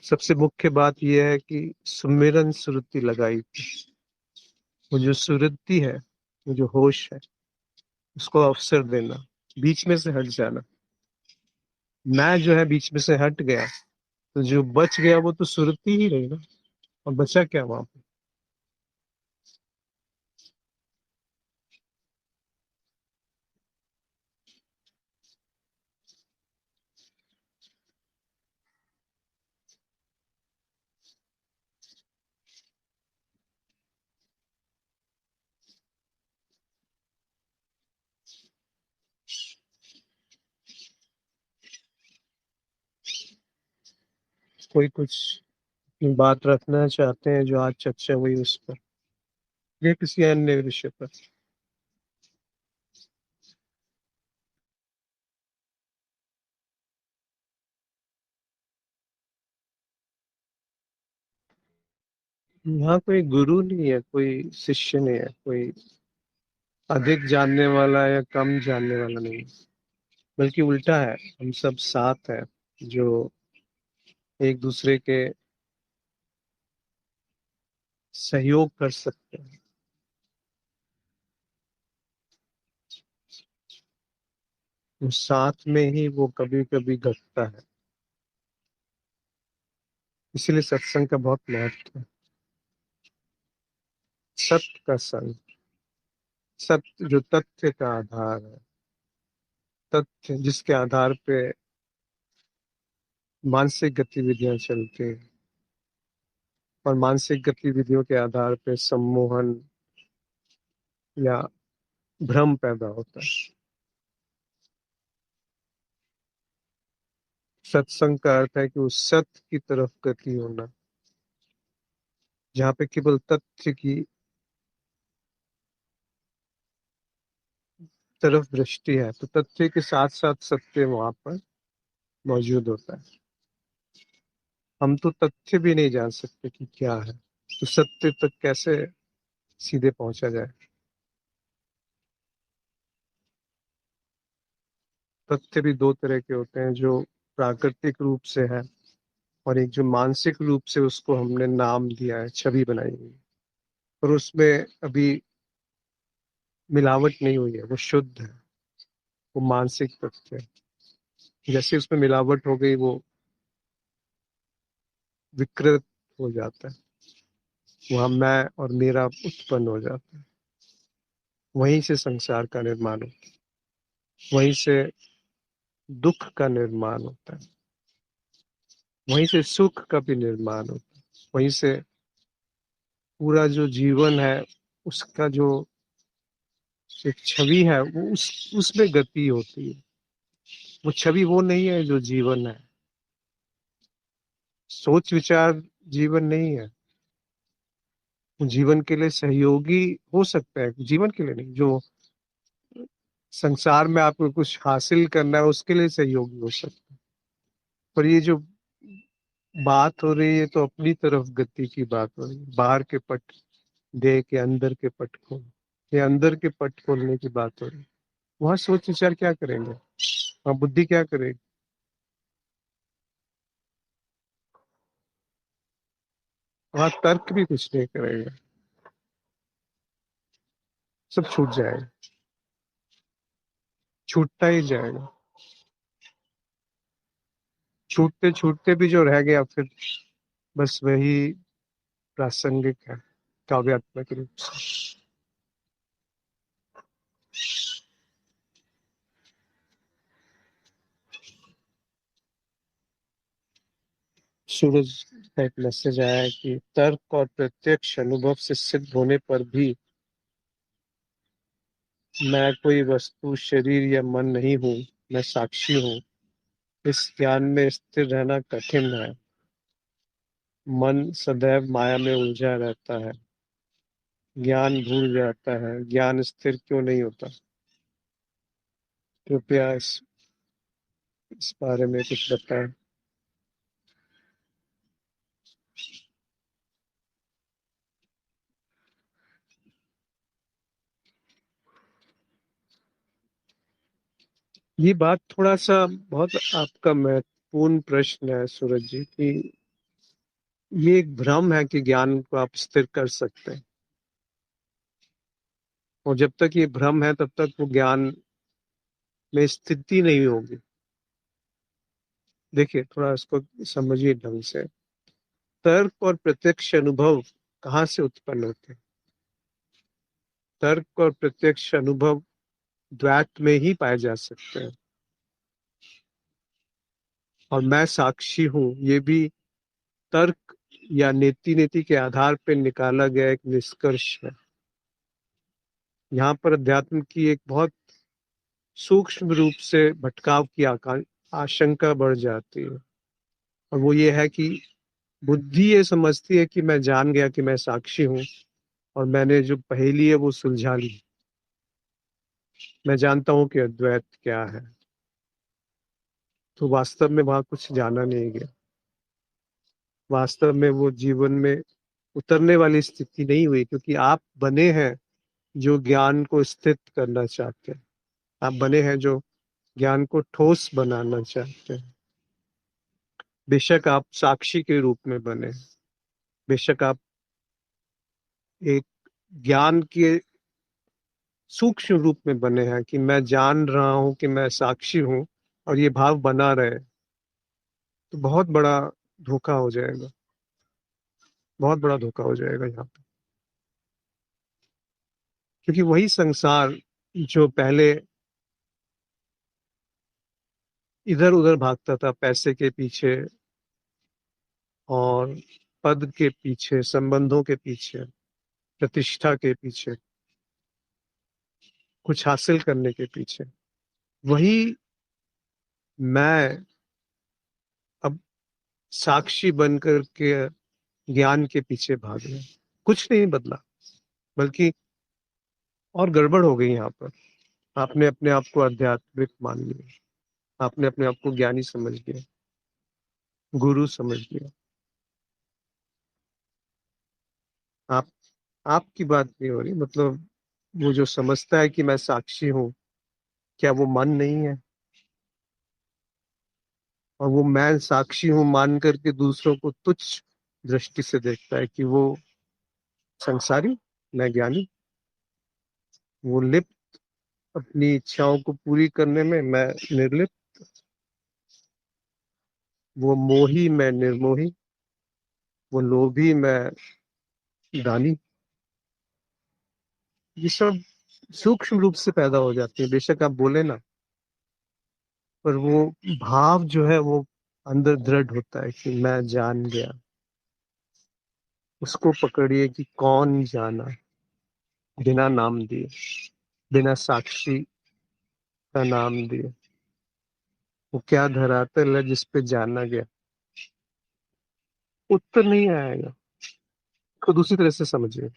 सबसे मुख्य बात यह है कि सुमिरन सुरति लगाई थी। वो जो सुरति है, वो जो होश है, उसको अवसर देना, बीच में से हट जाना। मैं जो है बीच में से हट गया तो जो बच गया वो तो सुरति ही रही ना। और बचा क्या वहां पे? कोई कुछ बात रखना चाहते हैं जो आज चर्चा हुई उस पर, या किसी अन्य विषय पर? यहाँ कोई गुरु नहीं है, कोई शिष्य नहीं है, कोई अधिक जानने वाला या कम जानने वाला नहीं है। बल्कि उल्टा है, हम सब साथ हैं जो एक दूसरे के सहयोग कर सकते हैं। उस साथ में ही वो कभी कभी घटता है। इसीलिए सत्संग का बहुत महत्व है। सत्य का संग, सत्य जो तथ्य का आधार है, तथ्य जिसके आधार पे मानसिक गतिविधियां चलती हैं और मानसिक गतिविधियों के आधार पे सम्मोहन या भ्रम पैदा होता है। सत्संग का अर्थ है कि उस सत्य की तरफ गति होना, जहाँ पे केवल तथ्य की तरफ दृष्टि है, तो तथ्य के साथ साथ सत्य वहां पर मौजूद होता है। हम तो तथ्य भी नहीं जान सकते कि क्या है, तो सत्य तक कैसे सीधे पहुंचा जाए? तथ्य भी दो तरह के होते हैं, जो प्राकृतिक रूप से है और एक जो मानसिक रूप से उसको हमने नाम दिया है, छवि बनाई हुई है। और उसमें अभी मिलावट नहीं हुई है, वो शुद्ध है, वो मानसिक तथ्य है। जैसे उसमें मिलावट हो गई वो विकृत हो जाता है, वहां मैं और मेरा उत्पन्न हो जाता है। वहीं से संसार का निर्माण होता है, वहीं से दुख का निर्माण होता है, वहीं से सुख का भी निर्माण होता है, वहीं से पूरा जो जीवन है उसका जो एक छवि है वो उसमें गति होती है। वो छवि वो नहीं है जो जीवन है। सोच विचार जीवन नहीं है। वो जीवन के लिए सहयोगी हो सकता है, जीवन के लिए नहीं। जो संसार में आपको कुछ हासिल करना है उसके लिए सहयोगी हो सकता है। पर ये जो बात हो रही है तो अपनी तरफ गति की बात हो रही है। बाहर के पट दे के अंदर के पट खोल, ये अंदर के पट खोलने की बात हो रही है। वहां सोच विचार क्या करेंगे, वहां बुद्धि क्या करेगी? वहां तर्क भी कुछ नहीं करेगा। सब छूट जाएगा, छूटता ही जाएगा। छूटते छूटते भी जो रह गया फिर बस वही प्रासंगिक है, काव्यात्मक रूप से। सूरज का एक मैसेज आया है कि तर्क और प्रत्यक्ष अनुभव से सिद्ध होने पर भी मैं कोई वस्तु, शरीर या मन नहीं हूँ, मैं साक्षी हूँ। इस ज्ञान में स्थिर रहना कठिन है। मन सदैव माया में उलझा रहता है, ज्ञान भूल जाता है। ज्ञान स्थिर क्यों नहीं होता? कृपया इस बारे में कुछ बताएं। ये बात थोड़ा सा बहुत आपका महत्वपूर्ण प्रश्न है सूरज जी, कि ये एक भ्रम है कि ज्ञान को आप स्थिर कर सकते हैं, और जब तक ये भ्रम है तब तक वो ज्ञान में स्थिति नहीं होगी। देखिए, थोड़ा इसको समझिए ढंग से। तर्क और प्रत्यक्ष अनुभव कहाँ से उत्पन्न होते हैं? तर्क और प्रत्यक्ष अनुभव द्वैत में ही पाए जा सकते हैं। और मैं साक्षी हूँ, ये भी तर्क या नेति नेति के आधार पर निकाला गया एक निष्कर्ष है। यहाँ पर अध्यात्म की एक बहुत सूक्ष्म रूप से भटकाव की आशंका बढ़ जाती है। और वो ये है कि बुद्धि ये समझती है कि मैं जान गया कि मैं साक्षी हूँ, और मैंने जो पहेली है वो सुलझा ली। मैं जानता हूँ कि अद्वैत क्या है। तो वास्तव में वहां कुछ जाना नहीं गया। वास्तव में वो जीवन में उतरने वाली स्थिति नहीं हुई, क्योंकि आप बने हैं जो ज्ञान को स्थित करना चाहते हैं। आप बने हैं जो ज्ञान को ठोस बनाना चाहते हैं। बेशक आप साक्षी के रूप में बने, बेशक आप एक ज्ञान के सूक्ष्म रूप में बने हैं कि मैं जान रहा हूं कि मैं साक्षी हूं, और ये भाव बना रहे, तो बहुत बड़ा धोखा हो जाएगा। बहुत बड़ा धोखा हो जाएगा यहाँ पे। क्योंकि वही संसार जो पहले इधर उधर भागता था, पैसे के पीछे और पद के पीछे, संबंधों के पीछे, प्रतिष्ठा के पीछे, कुछ हासिल करने के पीछे, वही मैं अब साक्षी बनकर के ज्ञान के पीछे भाग रहा हूं। कुछ नहीं बदला, बल्कि और गड़बड़ हो गई यहाँ पर। आपने अपने आप को आध्यात्मिक मान लिया, आपने अपने आप को ज्ञानी समझ लिया, गुरु समझ लिया। आप आपकी बात नहीं हो रही, मतलब वो जो समझता है कि मैं साक्षी हूँ, क्या वो मन नहीं है? और वो मैं साक्षी हूँ मान करके दूसरों को तुच्छ दृष्टि से देखता है कि वो संसारी, मैं ज्ञानी। वो लिप्त अपनी इच्छाओं को पूरी करने में, मैं निर्लिप्त। वो मोही, मैं निर्मोही। वो लोभी, मैं दानी। ये सब सूक्ष्म रूप से पैदा हो जाती है, बेशक आप बोले ना, पर वो भाव जो है वो अंदर दृढ़ होता है कि मैं जान गया। उसको पकड़िए कि कौन जाना, बिना नाम दिए, बिना साक्षी का नाम दिए। वो क्या धरातल है जिस पे जाना गया? उत्तर नहीं आएगा। को दूसरी तरह से समझिए,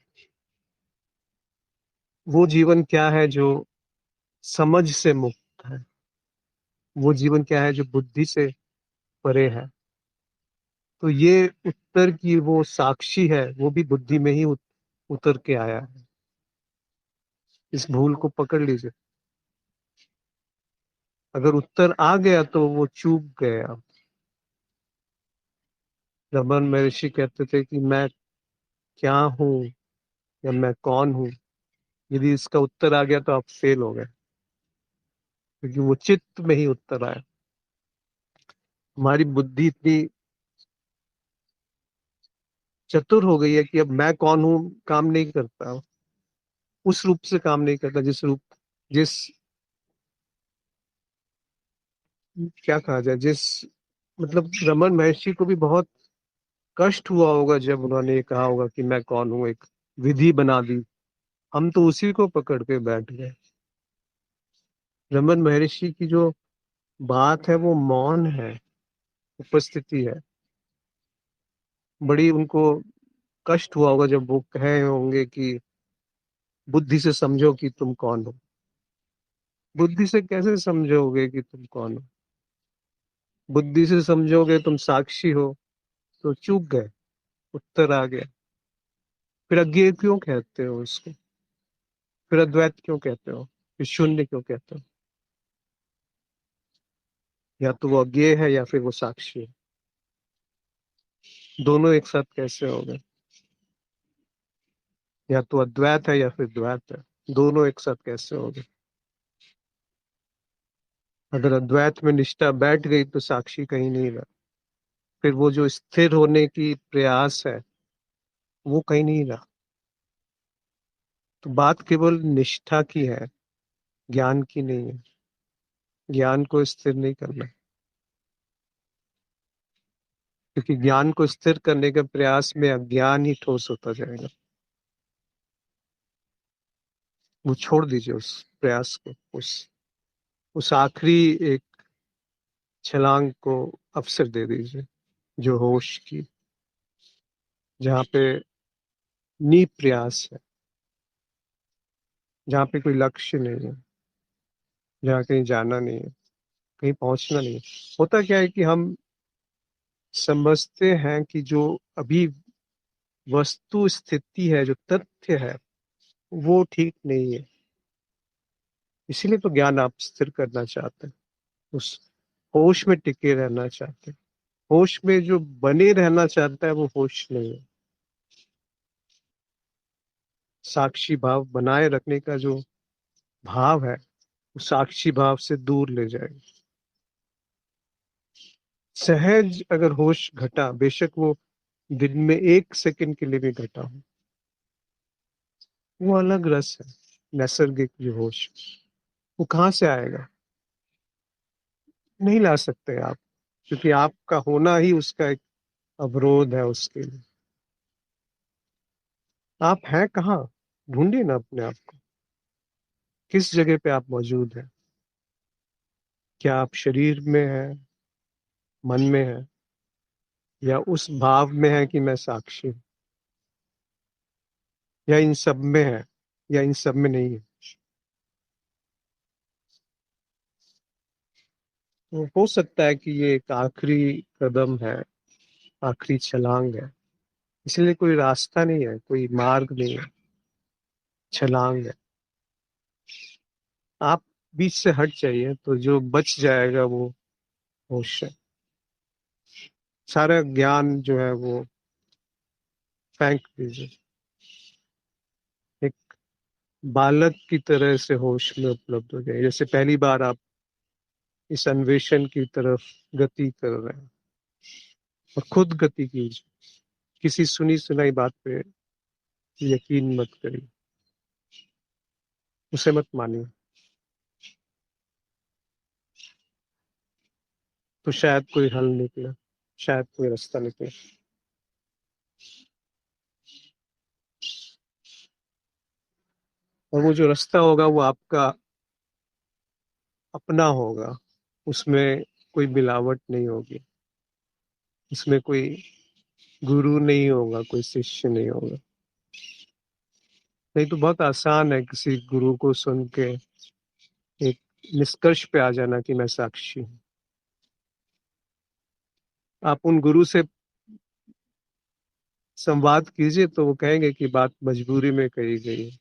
वो जीवन क्या है जो समझ से मुक्त है? वो जीवन क्या है जो बुद्धि से परे है? तो ये उत्तर की वो साक्षी है, वो भी बुद्धि में ही उतर के आया है। इस भूल को पकड़ लीजिए। अगर उत्तर आ गया तो वो चूक गया। रमन महर्षि कहते थे कि मैं क्या हूँ या मैं कौन हूँ, यदि इसका उत्तर आ गया तो आप फेल हो गए, क्योंकि वो चित्त में ही उत्तर आया। हमारी बुद्धि इतनी चतुर हो गई है कि अब मैं कौन हूं काम नहीं करता, उस रूप से काम नहीं करता जिस क्या कहा जाए, जिस मतलब रमन महर्षि को भी बहुत कष्ट हुआ होगा जब उन्होंने ये कहा होगा कि मैं कौन हूं, एक विधि बना दी। हम तो उसी को पकड़ के बैठ गए। रमन महर्षि की जो बात है वो मौन है, उपस्थिति है। बड़ी उनको कष्ट हुआ होगा जब वो कहे होंगे कि बुद्धि से समझो कि तुम कौन हो। बुद्धि से कैसे समझोगे कि तुम कौन हो? बुद्धि से समझोगे तुम साक्षी हो, तो चूक गए, उत्तर आ गया। फिर अज्ञेय क्यों कहते हो उसको? फिर अद्वैत क्यों कहते हो? फिर शून्य क्यों कहते हो? या तो वो अज्ञेय है या फिर वो साक्षी है। दोनों एक साथ कैसे हो गए? या तो अद्वैत है या फिर द्वैत है। दोनों एक साथ कैसे हो गए? अगर अद्वैत में निष्ठा बैठ गई तो साक्षी कहीं नहीं रहा। फिर वो जो स्थिर होने की प्रयास है वो कहीं नहीं रहा। तो बात केवल निष्ठा की है, ज्ञान की नहीं है। ज्ञान को स्थिर नहीं करना, क्योंकि ज्ञान को स्थिर करने के प्रयास में अज्ञान ही ठोस होता जाएगा। वो छोड़ दीजिए उस प्रयास को, उस आखिरी एक छलांग को अवसर दे दीजिए, जो होश की, जहाँ पे निप्रयास है, जहाँ पे कोई लक्ष्य नहीं है, जहाँ कहीं जाना नहीं है, कहीं पहुंचना नहीं है। होता क्या है कि हम समझते हैं कि जो अभी वस्तु स्थिति है, जो तथ्य है, वो ठीक नहीं है। इसीलिए तो ज्ञान आप स्थिर करना चाहते हैं, उस होश में टिके रहना चाहते हैं। होश में जो बने रहना चाहता है वो होश नहीं है। साक्षी भाव बनाए रखने का जो भाव है, वो साक्षी भाव से दूर ले जाएगा। सहज अगर होश घटा, बेशक वो दिन में 1 सेकंड के लिए भी घटा हो, वो अलग रस है। नैसर्गिक जो होश, वो कहाँ से आएगा? नहीं ला सकते आप, क्योंकि आपका होना ही उसका एक अवरोध है उसके लिए। आप हैं कहाँ? ढूंढिए ना अपने आप को, किस जगह पे आप मौजूद हैं। क्या आप शरीर में हैं, मन में हैं, या उस भाव में है कि मैं साक्षी हूँ, या इन सब में है, या इन सब में नहीं है? तो हो सकता है कि ये एक आखिरी कदम है, आखिरी छलांग है। इसलिए कोई रास्ता नहीं है, कोई मार्ग नहीं है, छलांग है। आप बीच से हट जाइए तो जो बच जाएगा वो होश है। सारा ज्ञान जो है वो फेंक दीजिए। एक बालक की तरह से होश में उपलब्ध हो जाए, जैसे पहली बार आप इस अन्वेषण की तरफ गति कर रहे हैं। और खुद गति कीजिए, किसी सुनी सुनाई बात पे यकीन मत करिए, उसे मत मानिए। तो शायद कोई हल निकले, शायद कोई रास्ता निकले। और वो जो रास्ता होगा वो आपका अपना होगा, उसमें कोई मिलावट नहीं होगी, उसमें कोई गुरु नहीं होगा, कोई शिष्य नहीं होगा। नहीं तो बहुत आसान है किसी गुरु को सुन के एक निष्कर्ष पे आ जाना कि मैं साक्षी हूँ। आप उन गुरु से संवाद कीजिए तो वो कहेंगे कि बात मजबूरी में कही गई है,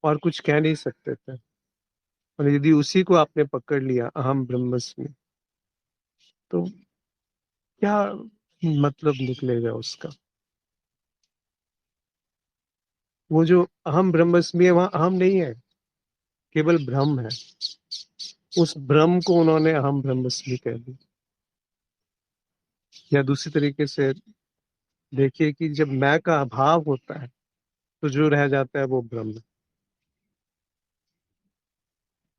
और कुछ कह नहीं सकते थे। और यदि उसी को आपने पकड़ लिया अहम ब्रह्मस्मि, तो क्या मतलब निकलेगा उसका? वो जो अहम ब्रह्मस्मि है, वहां अहम नहीं है, केवल ब्रह्म है। उस ब्रह्म को उन्होंने अहम ब्रह्मस्मि कह दिया। या दूसरी तरीके से देखिए कि जब मैं का अभाव होता है तो जो रह जाता है वो ब्रह्म है।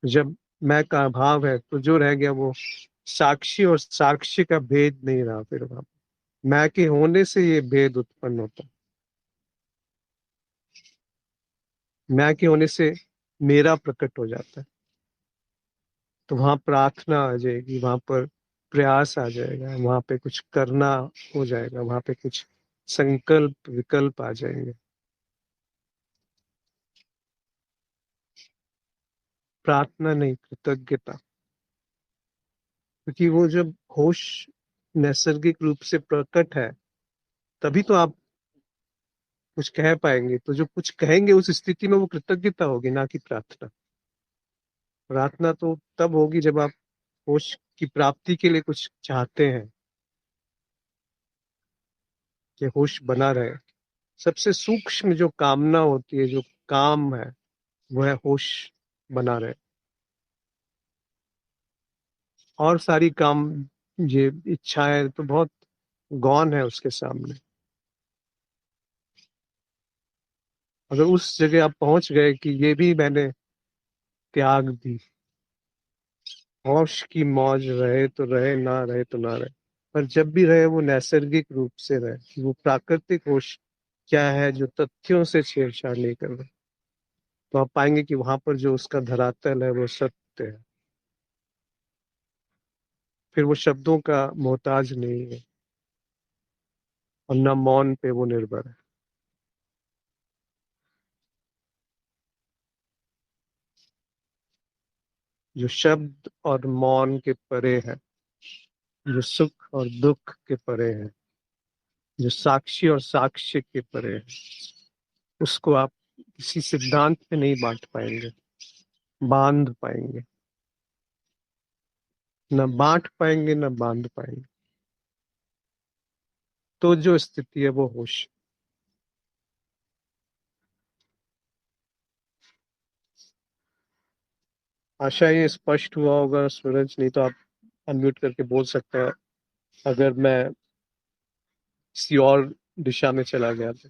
जब मैं का अभाव है तो जो रह गया वो साक्षी, और साक्षी का भेद नहीं रहा फिर वहां। मैं के होने से ये भेद उत्पन्न होता है। मैं के होने से मेरा प्रकट हो जाता है। तो वहां प्रार्थना आ जाएगी, वहां पर प्रयास आ जाएगा, वहां पे कुछ करना हो जाएगा, वहां पे कुछ संकल्प विकल्प आ जाएंगे। प्रार्थना नहीं, कृतज्ञता। क्योंकि वो जब होश नैसर्गिक रूप से प्रकट है, तभी तो आप कुछ कह पाएंगे। तो जो कुछ कहेंगे उस स्थिति में वो कृतज्ञता होगी, ना कि प्रार्थना। प्रार्थना तो तब होगी जब आप होश की प्राप्ति के लिए कुछ चाहते हैं कि होश बना रहे। सबसे सूक्ष्म जो कामना होती है, जो काम है, वो है होश बना रहे। और सारी काम, ये इच्छाएं तो बहुत गौन है उसके सामने। अगर उस जगह आप पहुंच गए कि ये भी मैंने त्याग दी, होश की मौज, रहे तो रहे, ना रहे तो ना रहे, पर जब भी रहे वो नैसर्गिक रूप से रहे, कि वो प्राकृतिक होश क्या है जो तथ्यों से छेड़छाड़ नहीं कर रहे। तो आप पाएंगे कि वहां पर जो उसका धरातल है वो सत्य है। फिर वो शब्दों का मोहताज नहीं है, और न मौन पे वो निर्भर है। जो शब्द और मौन के परे है, जो सुख और दुख के परे है, जो साक्षी और साक्ष्य के परे है, उसको आप किसी सिद्धांत में नहीं बांट पाएंगे, बांध पाएंगे। न बांट पाएंगे, न बांध पाएंगे। तो जो स्थिति है वो होश। आशा ये स्पष्ट हुआ होगा सूरज, नहीं तो आप अनम्यूट करके बोल सकते हैं अगर मैं किसी और दिशा में चला गया तो।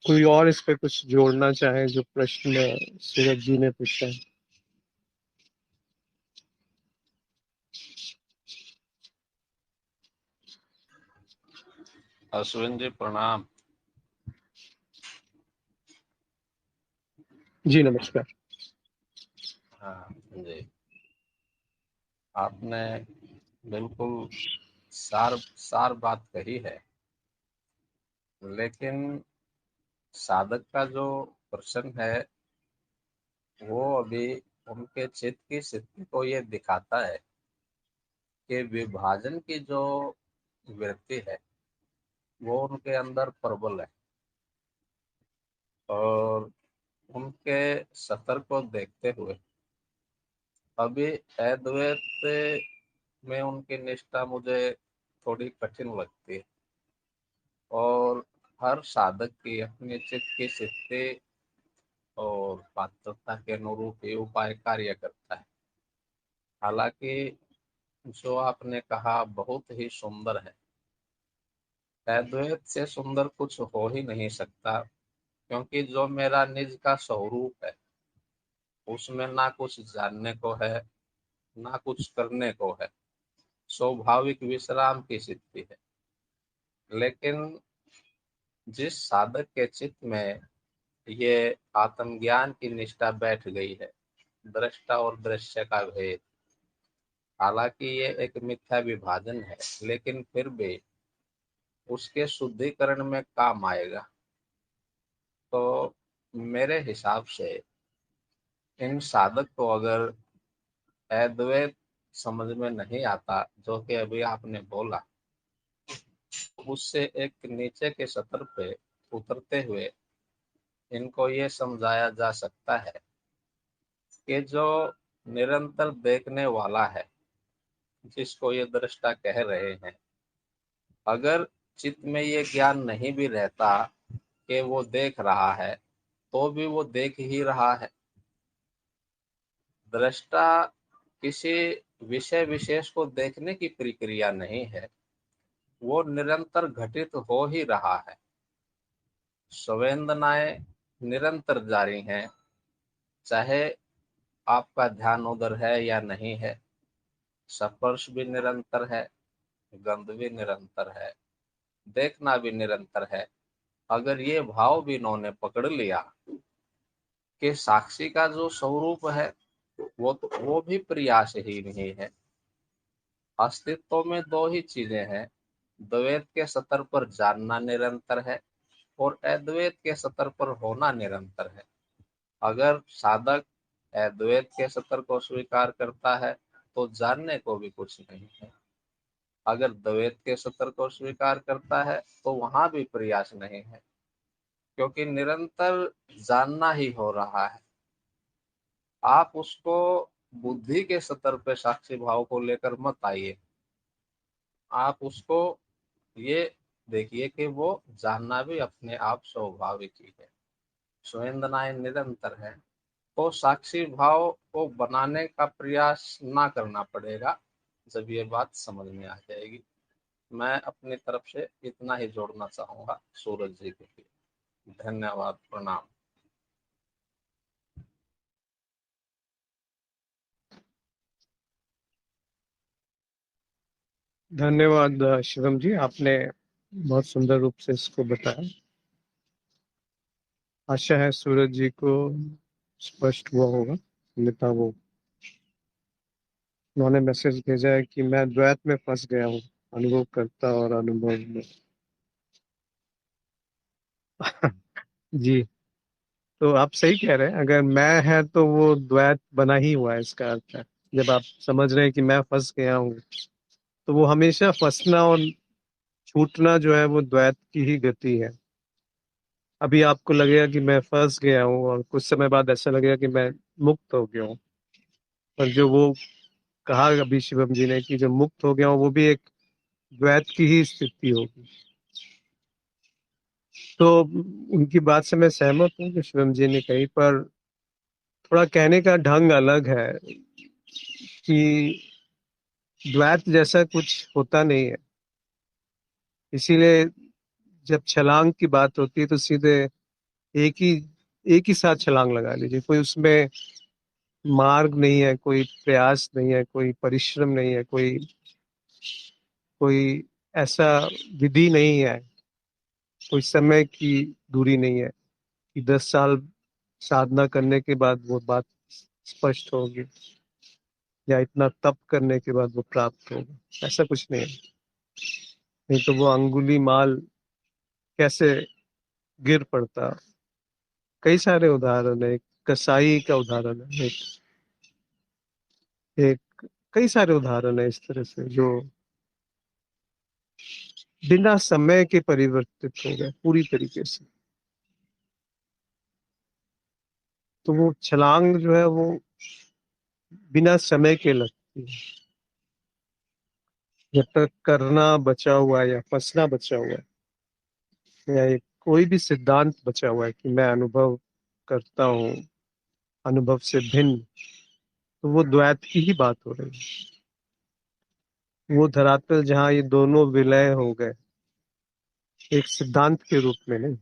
कोई और इस पे कुछ जोड़ना चाहे, जो प्रश्न सूरज जी ने पूछा है? अश्विन जी प्रणाम। जी नमस्कार। हाँ जी, आपने बिल्कुल सार सार बात कही है। लेकिन साधक का जो प्रश्न है वो अभी उनके चित्त की स्थिति को ये दिखाता है कि विभाजन की जो वृत्ति है वो उनके अंदर प्रबल है। और उनके सतर को देखते हुए अभी अद्वैत में उनकी निष्ठा मुझे थोड़ी कठिन लगती है। और हर साधक की अपनी चित्त की स्थिति और पात्रता के अनुरूप ये उपाय कार्य करता है। हालांकि जो आपने कहा बहुत ही सुंदर है। अद्वैत से सुंदर कुछ हो ही नहीं सकता, क्योंकि जो मेरा निज का स्वरूप है उसमें ना कुछ जानने को है ना कुछ करने को है। स्वाभाविक विश्राम की स्थिति है। लेकिन जिस साधक के चित्त में ये आत्मज्ञान की निष्ठा बैठ गई है, दृष्टा और दृश्य का भेद, हालांकि ये एक मिथ्या विभाजन है लेकिन फिर भी उसके शुद्धिकरण में काम आएगा। तो मेरे हिसाब से इन साधक को अगर अद्वैत समझ में नहीं आता, जो कि अभी आपने बोला, उससे एक नीचे के सतर पे उतरते हुए इनको ये समझाया जा सकता है कि जो निरंतर देखने वाला है, जिसको ये दृष्टा कह रहे हैं। अगर चित्त में ये ज्ञान नहीं भी रहता कि वो देख रहा है, तो भी वो देख ही रहा है। दृष्टा किसी विषय विशेष को देखने की प्रक्रिया नहीं है, वो निरंतर घटित हो ही रहा है। संवेदनाएं निरंतर जारी हैं, चाहे आपका ध्यान उधर है या नहीं है। स्पर्श भी निरंतर है, गंध भी निरंतर है, देखना भी निरंतर है। अगर ये भाव भी इन्होंने पकड़ लिया कि साक्षी का जो स्वरूप है वो भी प्रयास ही नहीं है। अस्तित्व में दो ही चीजें हैं, द्वैत के स्तर पर जानना निरंतर है और अद्वैत के स्तर पर होना निरंतर है। अगर साधक अद्वैत के स्तर को स्वीकार करता है तो जानने को भी कुछ नहीं है। अगर द्वैत के स्तर को स्वीकार करता है तो वहां भी प्रयास नहीं है, क्योंकि निरंतर जानना ही हो रहा है। आप उसको बुद्धि के स्तर पे साक्षी भाव को लेकर मत आइए। आप उसको ये देखिए कि वो जानना भी अपने आप स्वाभाविक ही है। संवेदनाएं निरंतर है, तो साक्षी भाव को बनाने का प्रयास ना करना पड़ेगा। जब ये बात समझ में आ जाएगी। मैं अपनी तरफ से इतना ही जोड़ना चाहूंगा सूरज जी के लिए। धन्यवाद, प्रणाम। धन्यवाद शिवम जी, आपने बहुत सुंदर रूप से इसको बताया। आशा है सूरज जी को स्पष्ट हुआ होगा, अन्यथा वो उन्होंने मैसेज भेजा है कि मैं द्वैत में फंस गया हूँ, अनुभव करता और अनुभव में। जी, तो आप सही कह रहे हैं, अगर मैं है तो वो द्वैत बना ही हुआ है, इसका अर्थ है। जब आप समझ रहे हैं कि मैं फंस गया हूँ, तो वो हमेशा फंसना और छूटना जो है वो द्वैत की ही गति है। अभी आपको लगेगा कि मैं फंस गया हूँ और कुछ समय बाद ऐसा लगेगा कि मैं मुक्त हो गया हूँ। पर जो वो कहा अभी शिवम जी ने कि जो मुक्त हो गया हूँ, वो भी एक द्वैत की ही स्थिति होगी। तो उनकी बात से मैं सहमत हूँ जो शिवम जी ने कही, पर थोड़ा कहने का ढंग अलग है कि द्वैत जैसा कुछ होता नहीं है। इसीलिए जब छलांग की बात होती है तो सीधे एक ही एक ही साथ छलांग लगा लीजिए। कोई उसमें मार्ग नहीं है, कोई प्रयास नहीं है, कोई परिश्रम नहीं है, कोई कोई ऐसा विधि नहीं है, कोई समय की दूरी नहीं है कि 10 साल साधना करने के बाद वो बात स्पष्ट होगी या इतना तप करने के बाद वो प्राप्त होगा। ऐसा कुछ नहीं है। नहीं तो वो अंगुली माल कैसे गिर पड़ता। कई सारे उदाहरण है, एक कसाई का उदाहरण है, एक कई सारे उदाहरण है इस तरह से जो बिना समय के परिवर्तित हो गए पूरी तरीके से। तो वो छलांग जो है वो बिना समय के लगती है। जब तक करना बचा हुआ है या फंसना बचा हुआ है या एक कोई भी सिद्धांत बचा हुआ है कि मैं अनुभव करता हूँ अनुभव से भिन्न, तो वो द्वैत की ही बात हो रही है। वो धरातल जहाँ ये दोनों विलय हो गए, एक सिद्धांत के रूप में नहीं,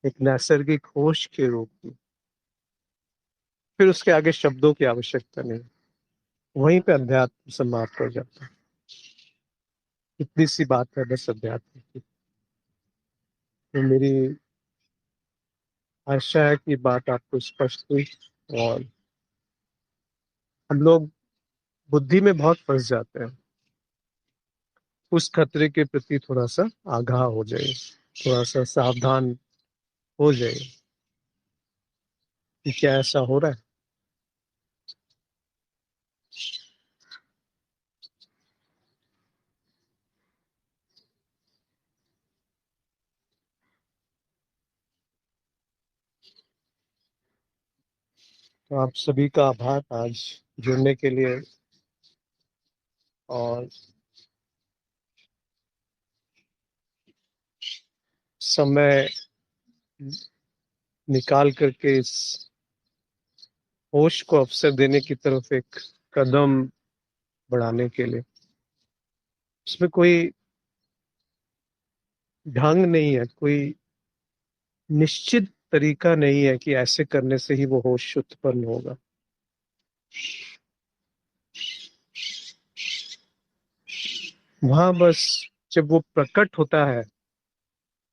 एक नैसर्गिक होश के रूप में, फिर उसके आगे शब्दों की आवश्यकता नहीं। वहीं पे अध्यात्म समाप्त हो जाता है। इतनी सी बात है बस अध्यात्म की। तो मेरी आशा है कि बात आपको स्पष्ट हुई और हम लोग बुद्धि में बहुत फंस जाते हैं। उस खतरे के प्रति थोड़ा सा आगाह हो जाए, थोड़ा सा सावधान हो जाए कि क्या ऐसा हो रहा है। तो आप सभी का आभार आज जुड़ने के लिए और समय निकाल करके इस होश को अवसर देने की तरफ एक कदम बढ़ाने के लिए। उसमें कोई ढंग नहीं है, कोई निश्चित तरीका नहीं है कि ऐसे करने से ही वो होश उत्पन्न होगा। वहां बस जब वो प्रकट होता है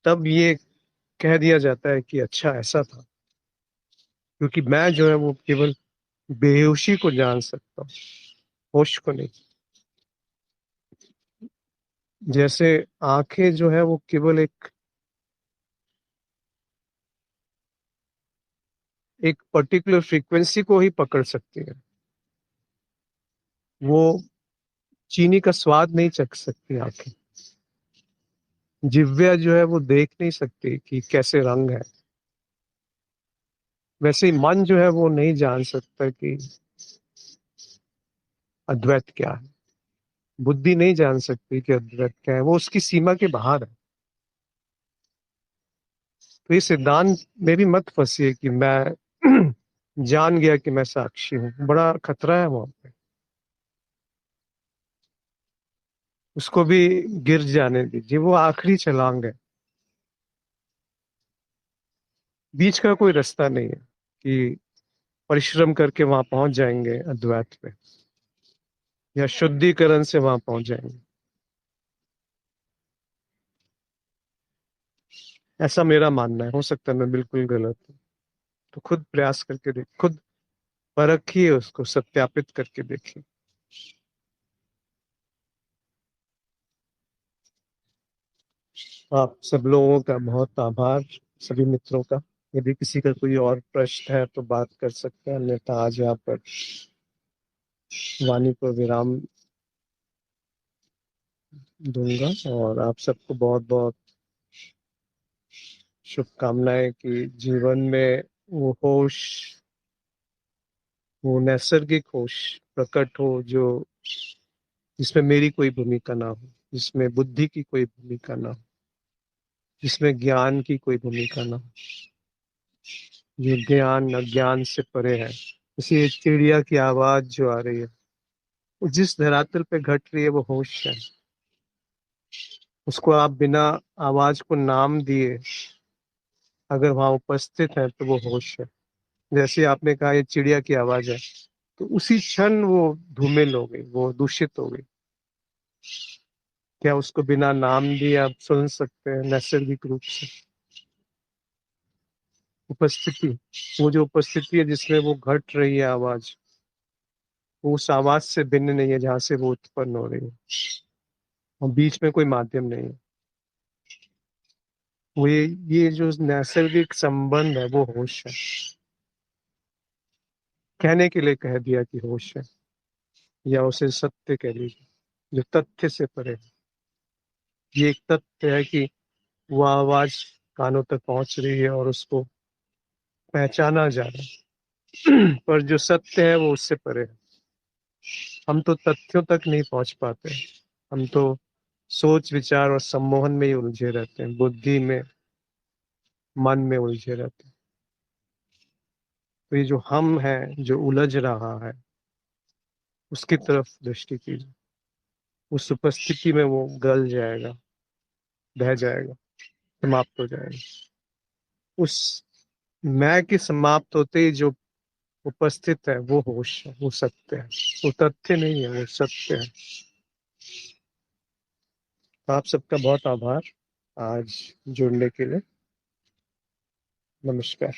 तब ये कह दिया जाता है कि अच्छा ऐसा था, क्योंकि मैं जो है वो केवल बेहोशी को जान सकता हूँ, होश को नहीं। जैसे आंखें जो है वो केवल एक पर्टिकुलर फ्रीक्वेंसी को ही पकड़ सकती है, वो चीनी का स्वाद नहीं चख सकती आंखें। जिह्वा जो है वो देख नहीं सकती कि कैसे रंग है। वैसे ही मन जो है वो नहीं जान सकता कि अद्वैत क्या है। बुद्धि नहीं जान सकती कि अद्वैत क्या है, वो उसकी सीमा के बाहर है। तो ये सिद्धांत में भी मत फंसिए कि मैं जान गया कि मैं साक्षी हूँ, बड़ा खतरा है वहां पे। उसको भी गिर जाने दीजिए, वो आखिरी छलांग है। बीच का कोई रास्ता नहीं है कि परिश्रम करके वहां पहुंच जाएंगे अद्वैत पे, या शुद्धिकरण से वहां पहुंच जाएंगे। ऐसा मेरा मानना है, हो सकता है मैं बिल्कुल गलत हूँ। तो खुद प्रयास करके देख, खुद परखिए, उसको सत्यापित करके देखिए। आप सब लोगों का बहुत आभार, सभी मित्रों का। यदि किसी का कोई और प्रश्न है तो बात कर सकते हैं, अन्यथा आज यहाँ पर वाणी को विराम दूंगा। और आप सबको बहुत बहुत शुभकामनाएं कि जीवन में वो होश, वो नैसर्गिक होश प्रकट हो, जो जिसमें मेरी कोई भूमिका ना हो, जिसमें बुद्धि की कोई भूमिका ना हो, जिसमें ज्ञान की कोई भूमिका ना हो, जो ज्ञान अज्ञान से परे है। इसी चिड़िया की आवाज जो आ रही है, वो जिस धरातल पे घट रही है वो होश है। उसको आप बिना आवाज को नाम दिए अगर वहां उपस्थित है तो वो होश है। जैसे आपने कहा ये चिड़िया की आवाज है, तो उसी क्षण वो धूमिल हो गई, वो दूषित हो गई। क्या उसको बिना नाम दिए आप सुन सकते हैं नैसर्गिक रूप से? उपस्थिति, वो जो उपस्थिति है जिसमें वो घट रही है आवाज, वो उस आवाज से भिन्न नहीं है जहां से वो उत्पन्न हो रही है, और बीच में कोई माध्यम नहीं है। वो ये जो नैसर्गिक संबंध है वो होश है। कहने के लिए कह दिया कि होश है, या उसे सत्य कह लीजिए, जो तथ्य से परे है। ये एक तथ्य है कि वो आवाज कानों तक पहुंच रही है और उसको पहचाना जा रहा है। पर जो सत्य है वो उससे परे है। हम तो तथ्यों तक नहीं पहुंच पाते, हम तो सोच विचार और सम्मोहन में ही उलझे रहते हैं, बुद्धि में, मन में उलझे रहते हैं। तो ये जो हम है जो उलझ रहा है, उसकी तरफ दृष्टि कीजिए। उस उपस्थिति में वो गल जाएगा, बह जाएगा, समाप्त हो जाएगा। उस मैं के समाप्त होते ही जो उपस्थित है वो होश है, वो सत्य है, वो तथ्य नहीं है, वो सत्य है। तो आप सबका बहुत आभार आज जुड़ने के लिए। नमस्कार।